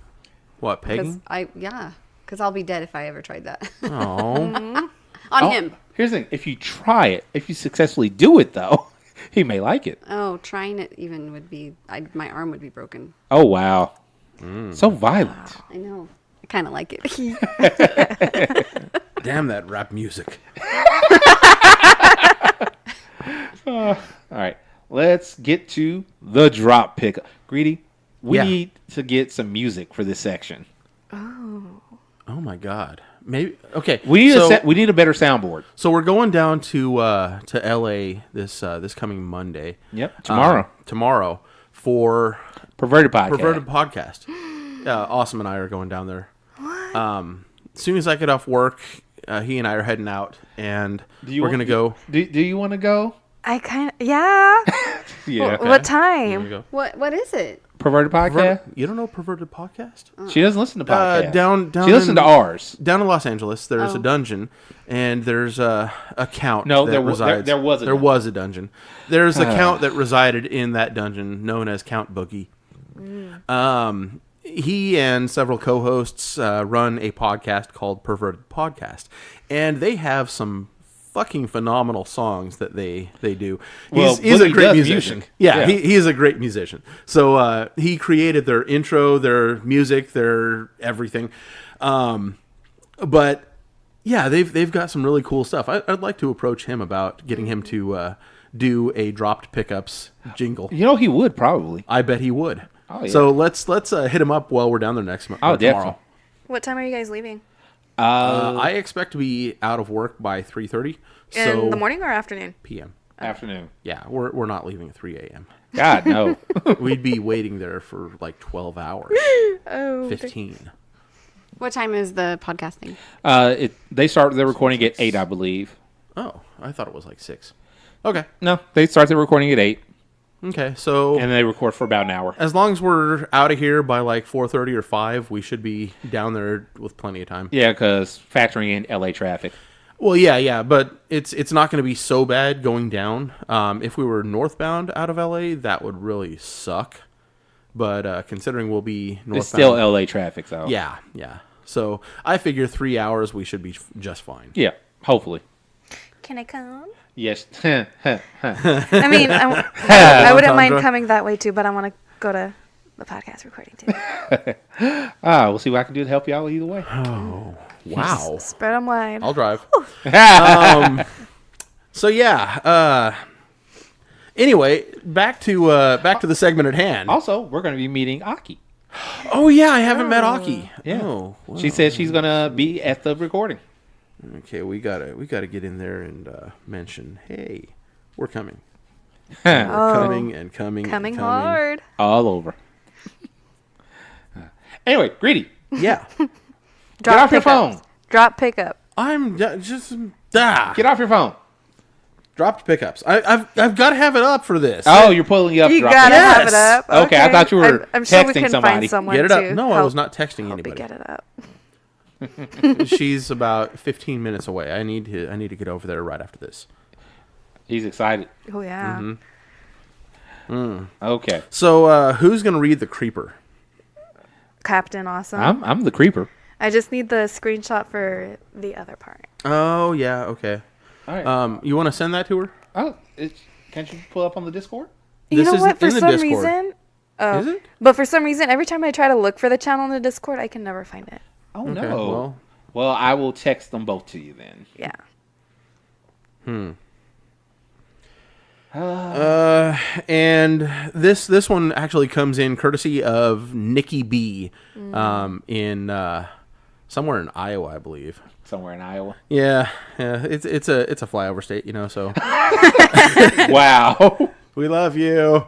What, pegging? Because I'll be dead if I ever tried that. Oh. On him. Here's the thing. If you try it, if you successfully do it, though, he may like it. Oh, trying it even would be, my arm would be broken. Oh, wow. So violent. I know. I kind of like it. Damn that rap music. All right. Let's get to the drop pick. Greedy, we Yeah. need to get some music for this section. Oh my god. Maybe okay. We need, so, we need a better soundboard. so we're going down to LA this coming Monday. Yep. Tomorrow. Tomorrow for Perverted podcast. Perverted Podcast. Awesome and I are going down there. What? As soon as I get off work, he and I are heading out, and we're gonna go. Do you want to go? I kind of, yeah. Yeah. Okay. What Here we time? go. What is it? Perverted podcast? You don't know Perverted Podcast? She doesn't listen to podcasts. Down She listens to ours. Down in Los Angeles, there's Oh. a dungeon, and there's a count. No, that there was a there was a dungeon. There's a count that resided in that dungeon, known as Count Boogie. He and several co-hosts run a podcast called Perverted Podcast, and they have some fucking phenomenal songs that they do. Well, He's a Boogie great does musician. music. Yeah, Yeah. He is a great musician. So he created their intro, their music, their everything. But yeah, they've got some really cool stuff. I'd like to approach him about getting him to do a dropped pickups jingle. You know, he would probably. I bet he would. Oh, yeah. So let's hit them up while we're down there next month. Oh, tomorrow. definitely. What time are you guys leaving? I expect to be out of work by 3:30. In the morning or afternoon? p.m. Afternoon. Yeah, we're not leaving at 3 a.m. God, no. We'd be waiting there for like 12 hours. Oh, 15. What time is the podcasting? They start their recording at 8, I believe. Oh, I thought it was like 6. Okay. No, they start their recording at 8, Okay, so and they record for about an hour. as long as we're out of here by like 4:30 or 5, we should be down there with plenty of time. Yeah, because factoring in LA traffic. Well, yeah, but it's not going to be so bad going down. If we were northbound out of LA, that would really suck. But considering we'll be northbound, It's still LA traffic, though. Yeah. So I figure 3 hours we should be just fine. Yeah, hopefully. can I come? Yes. I mean, I wouldn't mind Tundra. coming that way too, but I want to go to the podcast recording too. We'll see what I can do to help you out either way. Wow. Spread them wide. I'll drive. So yeah. Anyway, back to the segment at hand. Also, we're going to be meeting Aki. Oh yeah, I haven't met Aki. Yeah. Oh, wow. She said she's going to be at the recording. Okay, we gotta get in there and mention, hey, we're coming. Oh. Coming hard. All over. Anyway, Greedy, Yeah. get off your phone. Drop pickup. I'm just Get off your phone. dropped pickups. I've got to have it up for this. Oh, you're pulling up. You drop gotta it. Yes. have it up. Okay, I thought you were I'm sure we texting can somebody. find someone Get it up. to No, I help- was not texting help me anybody. get it up. She's about 15 minutes away. I need to get over there right after this. He's excited. Oh yeah. Okay. So who's gonna read the creeper? Captain Awesome. I'm the creeper. I just need the screenshot for the other part. Oh yeah, okay. All right. You want to send that to her? Can't you pull up on the Discord? You This know is what? For in the some Discord. reason, oh, Is it? But for some reason, every time I try to look for the channel in the Discord, I can never find it. Oh, Okay, no. Well, I will text them both to you then. Yeah. And this one actually comes in courtesy of Nikki B. In somewhere in Iowa, I believe. Somewhere in Iowa. Yeah, it's a flyover state, you know. So Wow. we love you.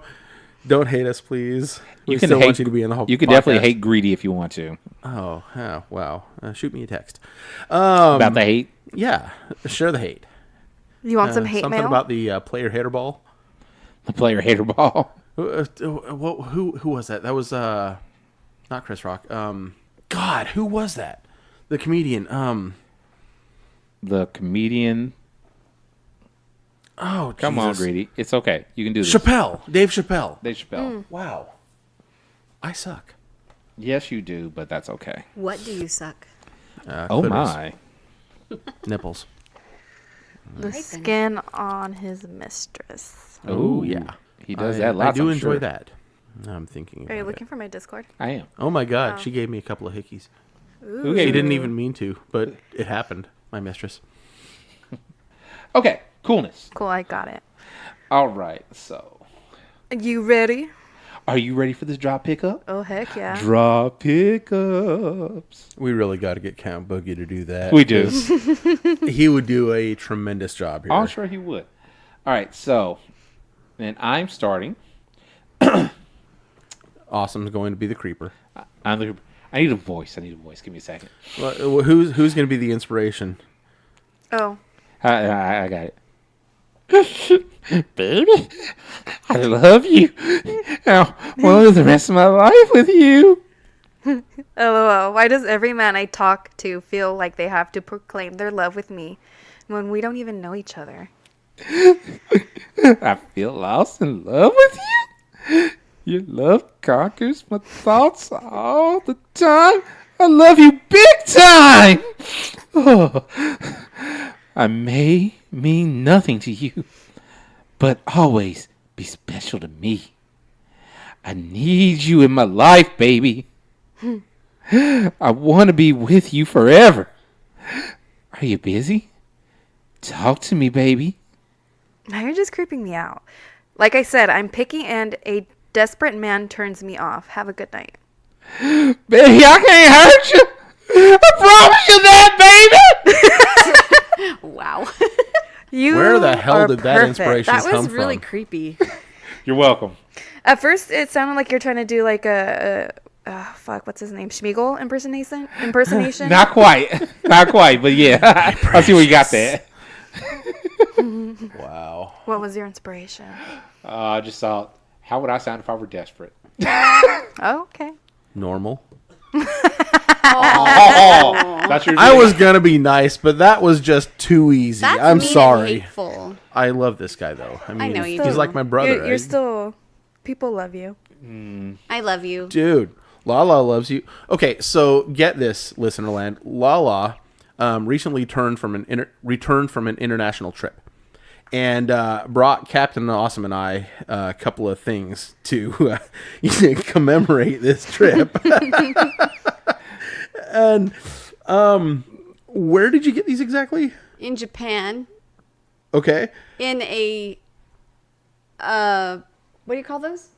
Don't hate us, please. We You can still hate, want you to be in the whole. You can podcast. definitely hate Greedy if you want to. Oh, wow. Shoot me a text. About the hate. Yeah, share the hate. You want some hate Something mail? about the player hater ball. The player hater ball. Who was that? That was not Chris Rock. God, who was that? The comedian. The comedian. Oh, Come on, Jesus. Greedy. It's okay. You can do this. Chappelle. Dave Chappelle. Dave Chappelle. Wow. I suck. Yes, you do, but that's okay. What do you suck? Oh, clitoris. my. Nipples. the skin on his mistress. Oh, yeah. He does that lots, I do I'm enjoy sure. that. I'm thinking about Are you it. looking for my Discord? I am. Oh my God, she gave me a couple of hickeys. Who She gave you- didn't even mean to, but it happened. My mistress. Okay, coolness. Cool, I got it. All right, so. You ready? Are you ready for this drop pickup? Oh heck yeah. Drop pickups. We really got to get Count Boogie to do that. We do. He would do a tremendous job here. I'm sure he would. All right, so. Then I'm starting. Awesome's going to be the creeper. I need a voice. Give me a second. Well, who's going to be the inspiration? Oh. I got it. Baby, I love you. I want to live the rest of my life with you. LOL. Why does every man I talk to feel like they have to proclaim their love with me when we don't even know each other? I feel lost in love with you. Your love conquers my thoughts all the time. I love you big time. Oh. I may mean nothing to you, but always be special to me. I need you in my life, baby. I want to be with you forever. Are you busy? Talk to me, baby. Now you're just creeping me out. Like I said, I'm picky and a Desperate man turns me off. Have a good night. Baby, I can't hurt you. I promise you that, baby. Wow. You Where the hell are did that perfect. inspiration That come was really from? creepy. You're welcome. At first, it sounded like you're trying to do like what's his name? Schmeagol impersonation? Not quite. Not quite, but yeah. I see where you got that. Wow. What was your inspiration? I just thought, how would I sound if I were desperate? Oh, okay. Normal. That's your I was gonna be nice, but that was just too easy. That's I'm mean and sorry. hateful. I love this guy though. I mean, know you he's do. like my brother. You're right? still. People love you. I love you. Dude, LaLa loves you. Okay, so get this, Listenerland. LaLa recently returned from an international trip, and brought Captain Awesome and I a couple of things to commemorate this trip. And where did you get these exactly? In Japan, Okay. in a what do you call those?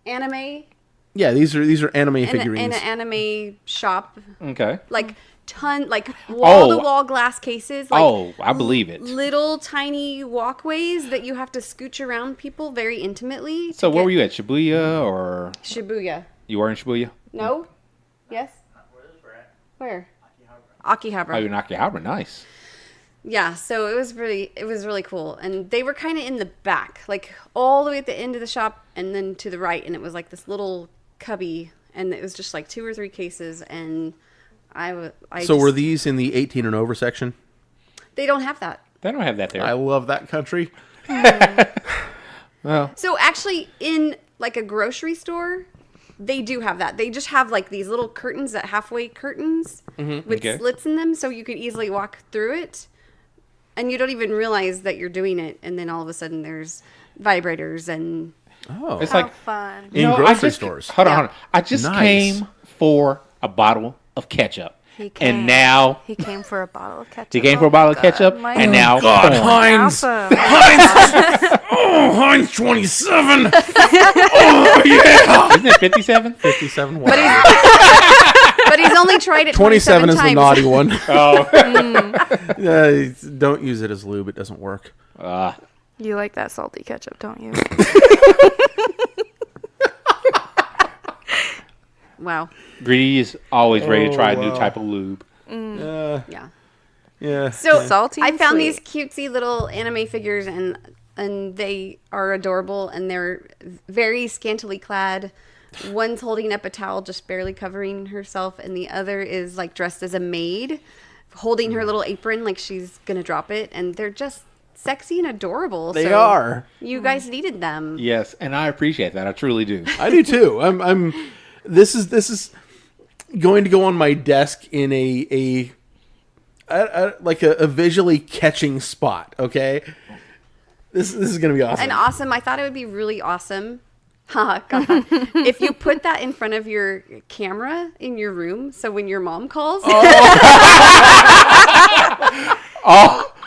Anime? Yeah, these are anime In figurines. an anime shop. Okay. Like wall to Oh. wall glass cases. Like Oh, I believe it. little tiny walkways that you have to scooch around people very intimately. So where were you at? Shibuya or Shibuya. you were in Shibuya? No? Yes? Where? Oh, Akihabara. you're in Akihabara. Nice. Yeah, so it was really cool. And they were kind of in the back, like all the way at the end of the shop and then to the right. And it was like this little cubby. And it was just like 2 or 3 cases. And were these in the 18 and over section? They don't have that. They don't have that there. I love that country. Well, So actually in like a grocery store, they do have that. They just have like these little curtains, that halfway curtains with Okay. slits in them, so you could easily walk through it. And you don't even realize that you're doing it. And then all of a sudden there's vibrators and... Oh, it's How like fun. in I grocery just- stores. Hold on, Yeah. hold on. I just Nice. came for a bottle of ketchup, and now he came for a bottle of ketchup. he came for a bottle of ketchup, my and now God, corn. Heinz. Awesome. Heinz 27. Oh yeah. Isn't it 57? 57. Wow. But he's only tried it 27 is the times. naughty one. Oh, Don't use it as lube. It doesn't work. You like that salty ketchup, don't you? Wow. Greedy is always ready to try a new type of lube. Yeah. Yeah. So Salty I and found sweet. these cutesy little anime figures and they are adorable and they're very scantily clad. One's holding up a towel just barely covering herself and the other is like dressed as a maid holding her little apron like she's gonna drop it, and they're just sexy and adorable. They so are. You guys needed them. Yes, and I appreciate that. I truly do. I do too. This is going to go on my desk in a visually catching spot. Okay, this is gonna be awesome. And awesome. I thought it would be really awesome. God. If you put that in front of your camera in your room, so when your mom calls,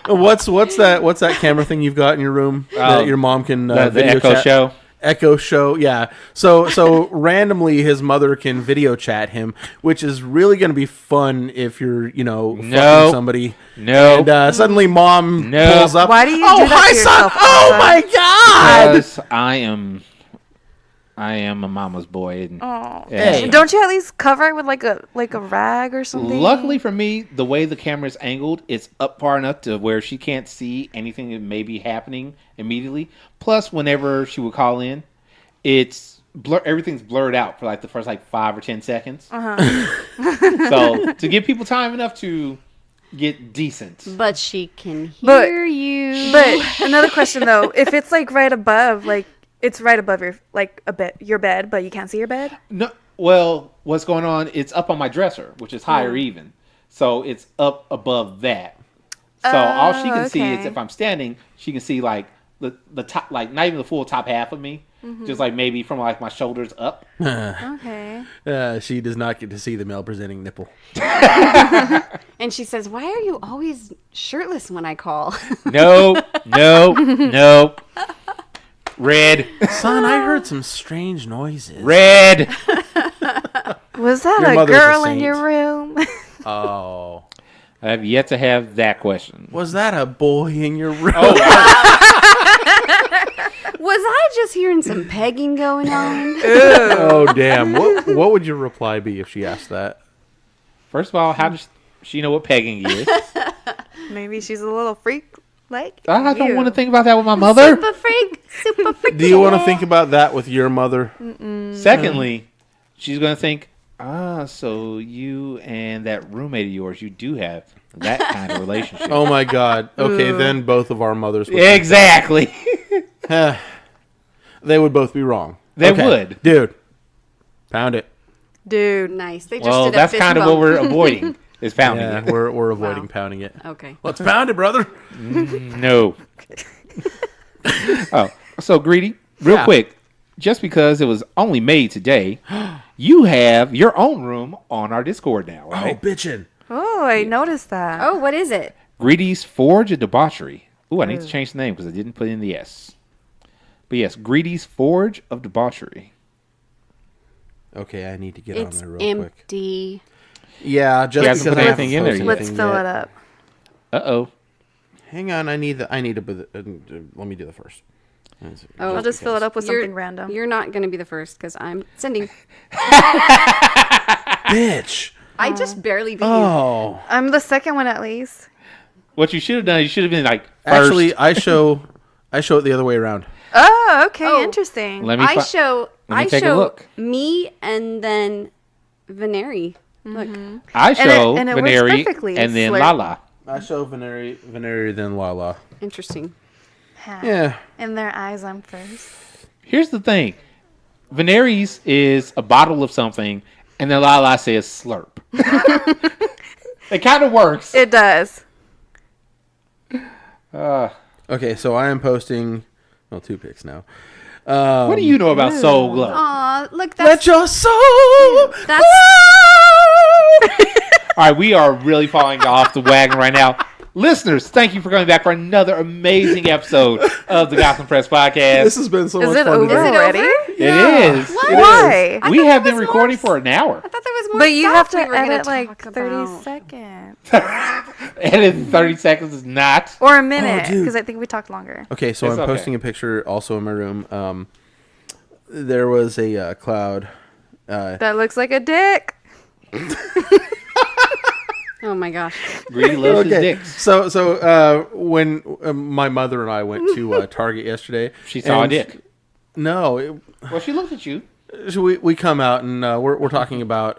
What's that camera thing you've got in your room that your mom can The video Echo chat? Show. Echo Show, yeah. So randomly his mother can video chat him, which is really going to be fun if you're fucking somebody. No. And suddenly mom No. pulls up. Why do you do that hi, to son. yourself, Oh Alpha? my god! Because I am a mama's boy. And, Oh. Hey. Don't you at least cover it with like a rag or something? luckily for me, the way the camera is angled, it's up far enough to where she can't see anything that may be happening immediately. Plus, whenever she would call in, it's everything's blurred out for like the first 5 or 10 seconds. So to give people time enough to get decent. but she can But- hear you. But another question though, if it's like right above, like it's right above your bed, but you can't see your bed. No, well, what's going on? It's up on my dresser, which is higher even, so it's up above that. So all she can see is okay. if I'm standing, she can see like the top, like not even the full top half of me, just like maybe from like my shoulders up. Okay. She does not get to see the male presenting nipple. And she says, "Why are you always shirtless when I call?" No. Red. Son, I heard some strange noises. Red. Was that Your a mother's a girl in saint. your room? Oh. I have yet to have that question. Was that a boy in your room? Oh, Was I just hearing some pegging going on? Oh, damn. What would your reply be if she asked that? first of all, how does she know what pegging is? Maybe she's a little freak like I don't you. want to think about that with my mother. Super freak. Super freak. Do you want to think about that with your mother? Secondly, she's going to think, so you and that roommate of yours, you do have that kind of relationship. Oh, my God. Okay, then both of our mothers would. Exactly. They would both be wrong. They Okay. would. Dude, pound it. Dude. Nice. They just Well, did a that's fist kind of bump. what we're avoiding, is pounding Yeah, it. we're avoiding Wow. pounding it. Okay. Let's pound it, brother. No. Oh, so Greedy, real Yeah. quick, just because it was only made today, you have your own room on our Discord now, Oh, right? bitchin'. Oh, I noticed that. Oh, what is it? Greedy's Forge of Debauchery. Ooh, I need to change the name because I didn't put in the S. But yes, Greedy's Forge of Debauchery. Okay, I need to get It's on there real quick. empty. Yeah, just You haven't because put I haven't anything in there posted yet. Let's anything fill yet. it up. Uh-oh. Hang on, I need to let me do the first. Oh, I'll just fill it up with You're- something random. You're not going to be the first because I'm sending. Bitch. I just barely beat you. Oh. I'm the second one at least. What you should have done, you should have been like, first. Actually, I show it the other way around. Oh, okay, Oh. interesting. let me I fi- show let me I take a show look. me and then Veneri. Look. I show and it works Veneri perfectly. and then Slurp. LaLa. I show Veneri, then LaLa. Interesting. Yeah. In their eyes, I'm first. Here's the thing. Veneri's is a bottle of something, and then LaLa says slurp. It kind of works. It does. Okay, so I am posting, 2 pics now. What do you know about Soul Glow? Aw, look, Let that's your soul. that's All right, we are really falling off the wagon right now. Listeners, thank you for coming back for another amazing episode of the Gotham Press Podcast. This has been so Is much it fun over today. Is it already? over? It is. What? It Why? is. We have been there was recording more for an hour. I thought there was more. But you have stuff to we were gonna edit like talk 30 about. seconds. And in 30 seconds is not. Or a minute, dude. because I think we talked longer. Okay, so It's I'm okay. posting a picture also in my room. There was a cloud. That looks like a dick. Oh my gosh. Greedy loves his Okay, dicks. so when my mother and I went to Target yesterday, She saw a and- dick. No, Well, she looked at you. so we come out and we're talking about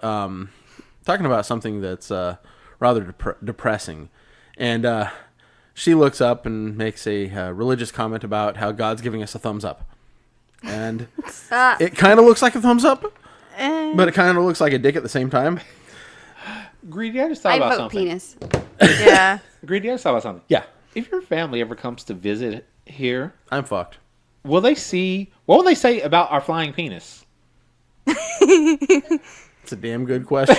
something that's rather depressing, and she looks up and makes a religious comment about how God's giving us a thumbs up, and it kind of looks like a thumbs up, but it kind of looks like a dick at the same time. Greedy, I just thought I about vote something. penis. Yeah. Greedy, I just thought about something. Yeah, If your family ever comes to visit here, I'm fucked. will they see? What will they say about our flying penis? It's a damn good question.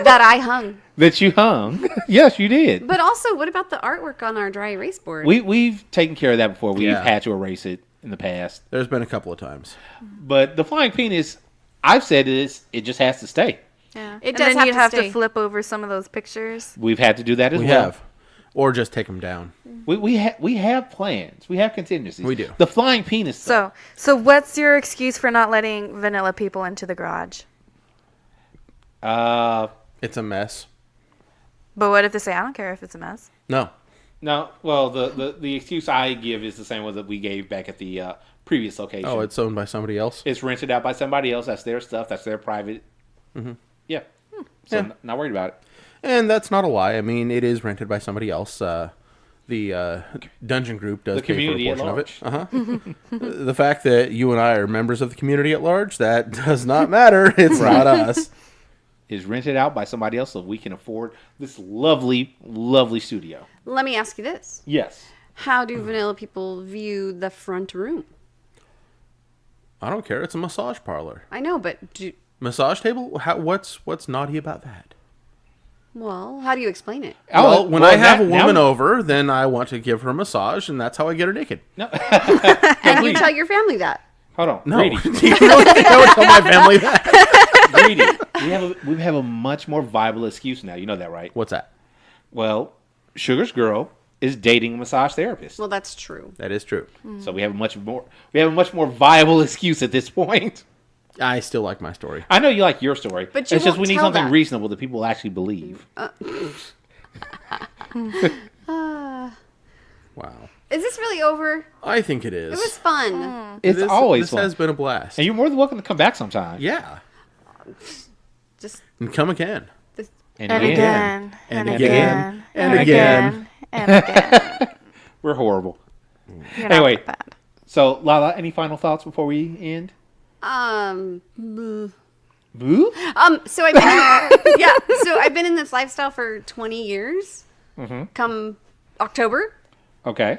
That I hung. That you hung? Yes, you did. But also, what about the artwork on our dry erase board? We've taken care of that before. We've Yeah. had to erase it in the past. There's been a couple of times. But the flying penis, I've said it just has to stay. Yeah. It And does then have you'd to have stay. to flip over some of those pictures. We've had to do that as We well. have, or just take them down. We have plans. We have contingencies. We do. The flying penis. Though, So what's your excuse for not letting vanilla people into the garage? It's a mess. But what if they say, I don't care if it's a mess? No. no. Well, the excuse I give is the same one that we gave back at the previous location. Oh, it's owned by somebody else. It's rented out by somebody else. That's their stuff. That's their private. Mm-hmm. Yeah. So Yeah. not worried about it. And that's not a lie. I mean, it is rented by somebody else. The dungeon group does The pay for a community at portion of it. The fact that you and I are members of the community at large, that does not matter. It's not us. Is rented out by somebody else so we can afford this lovely, lovely studio. Let me ask you this. Yes. How do vanilla people view the front room? I don't care. It's a massage parlor. I know, but Massage table? What's naughty about that? Well, how do you explain it? Well, when I have a now- woman over, then I want to give her a massage, and that's how I get her naked. No, And you tell your family that. hold on. No, Greedy. you don't think I would tell my family that? Greedy. We have a much more viable excuse now. You know that, right? What's that? Well, Sugar's girl is dating a massage therapist. Well, that's true. That is true. So we have a much more viable excuse at this point. I still like my story. I know you like your story, But you it's just won't we need tell something that. reasonable that people will actually believe. Wow. Is this really over? I think it is. It was fun. It's always This fun. has been a blast. And you're more than welcome to come back sometime. Yeah. Just And come again. this. And And again. again. And And again. again. And And again. again. And again. We're horrible. You're Anyway. not that bad. So, LaLa, any final thoughts before we end? Boo. Boo? So I've been, yeah. So I've been in this lifestyle for 20 years. Come October, Okay.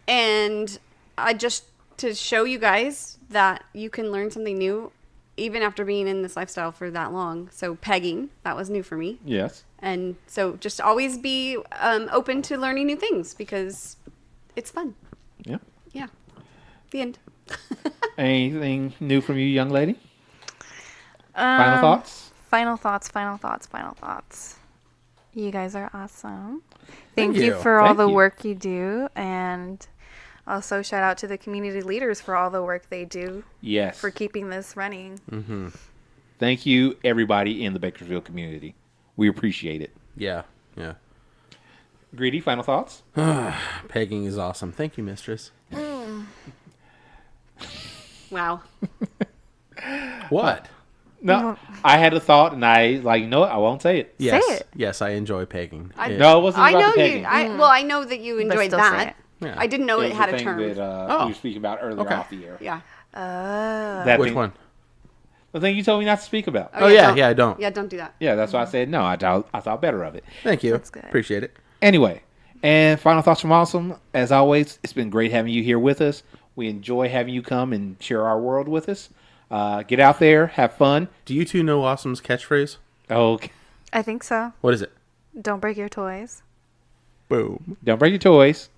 and I just to show you guys that you can learn something new, even after being in this lifestyle for that long. So pegging, that was new for me, Yes. and so just always be open to learning new things because it's fun. Yeah. Yeah. The end. Anything new from you, young lady? Final thoughts? Final thoughts. You guys are awesome. Thank you you. for all Thank the you. work you do. And also shout out to the community leaders for all the work they do Yes. for keeping this running. Thank you, everybody in the Bakersfield community. We appreciate it. Yeah. Yeah. Greedy, final thoughts? Pegging is awesome. Thank you, mistress. Wow. What? No, I had a thought, and I you know what? I won't say it. Yes. it. Yes, I enjoy pegging. No, it wasn't I about know the pegging. you. I know that you enjoyed still say that. it. Yeah. I didn't know It it was had the a thing term. that we were speaking about earlier Okay. off the air. Yeah. That Which thing- one? The thing you told me not to speak about. Oh, yeah. Yeah, I don't. Yeah, don't do that. Yeah, that's why I said no. I thought better of it. Thank you. That's good. Appreciate it. Anyway, and final thoughts from Awesome. As always, it's been great having you here with us. We enjoy having you come and share our world with us. Get out there, have fun. Do you two know Awesome's catchphrase? Okay. I think so. What is it? Don't break your toys. Boom. Don't break your toys.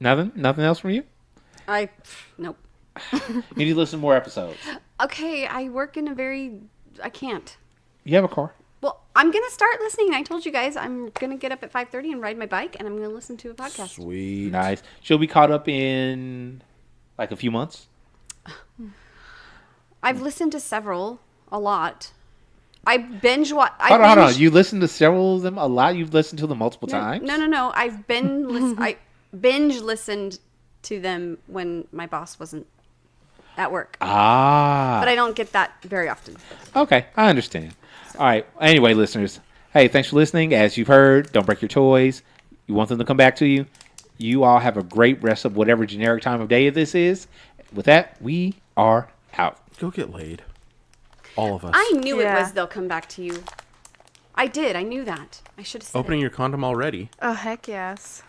Nothing else from you? Nope. You need to listen to more episodes. Okay, I work in I can't. You have a car. Well, I'm going to start listening. I told you guys I'm going to get up at 5:30 and ride my bike, and I'm going to listen to a podcast. Sweet. Nice. She'll be caught up in like a few months. I've listened to several, a lot. I binge watch. Hold on. You listened to several of them a lot? You've listened to them multiple times? No. I've been I binge listened to them when my boss wasn't at work. Ah. But I don't get that very often. Okay, I understand. All right. Anyway, listeners, hey, thanks for listening. As you've heard, don't break your toys. You want them to come back to you. You all have a great rest of whatever generic time of day this is. With that, we are out. Go get laid. All of us. I knew it Yeah. was they'll come back to you. I did. I knew that. I should have said Opening it. your condom already. Oh, heck yes.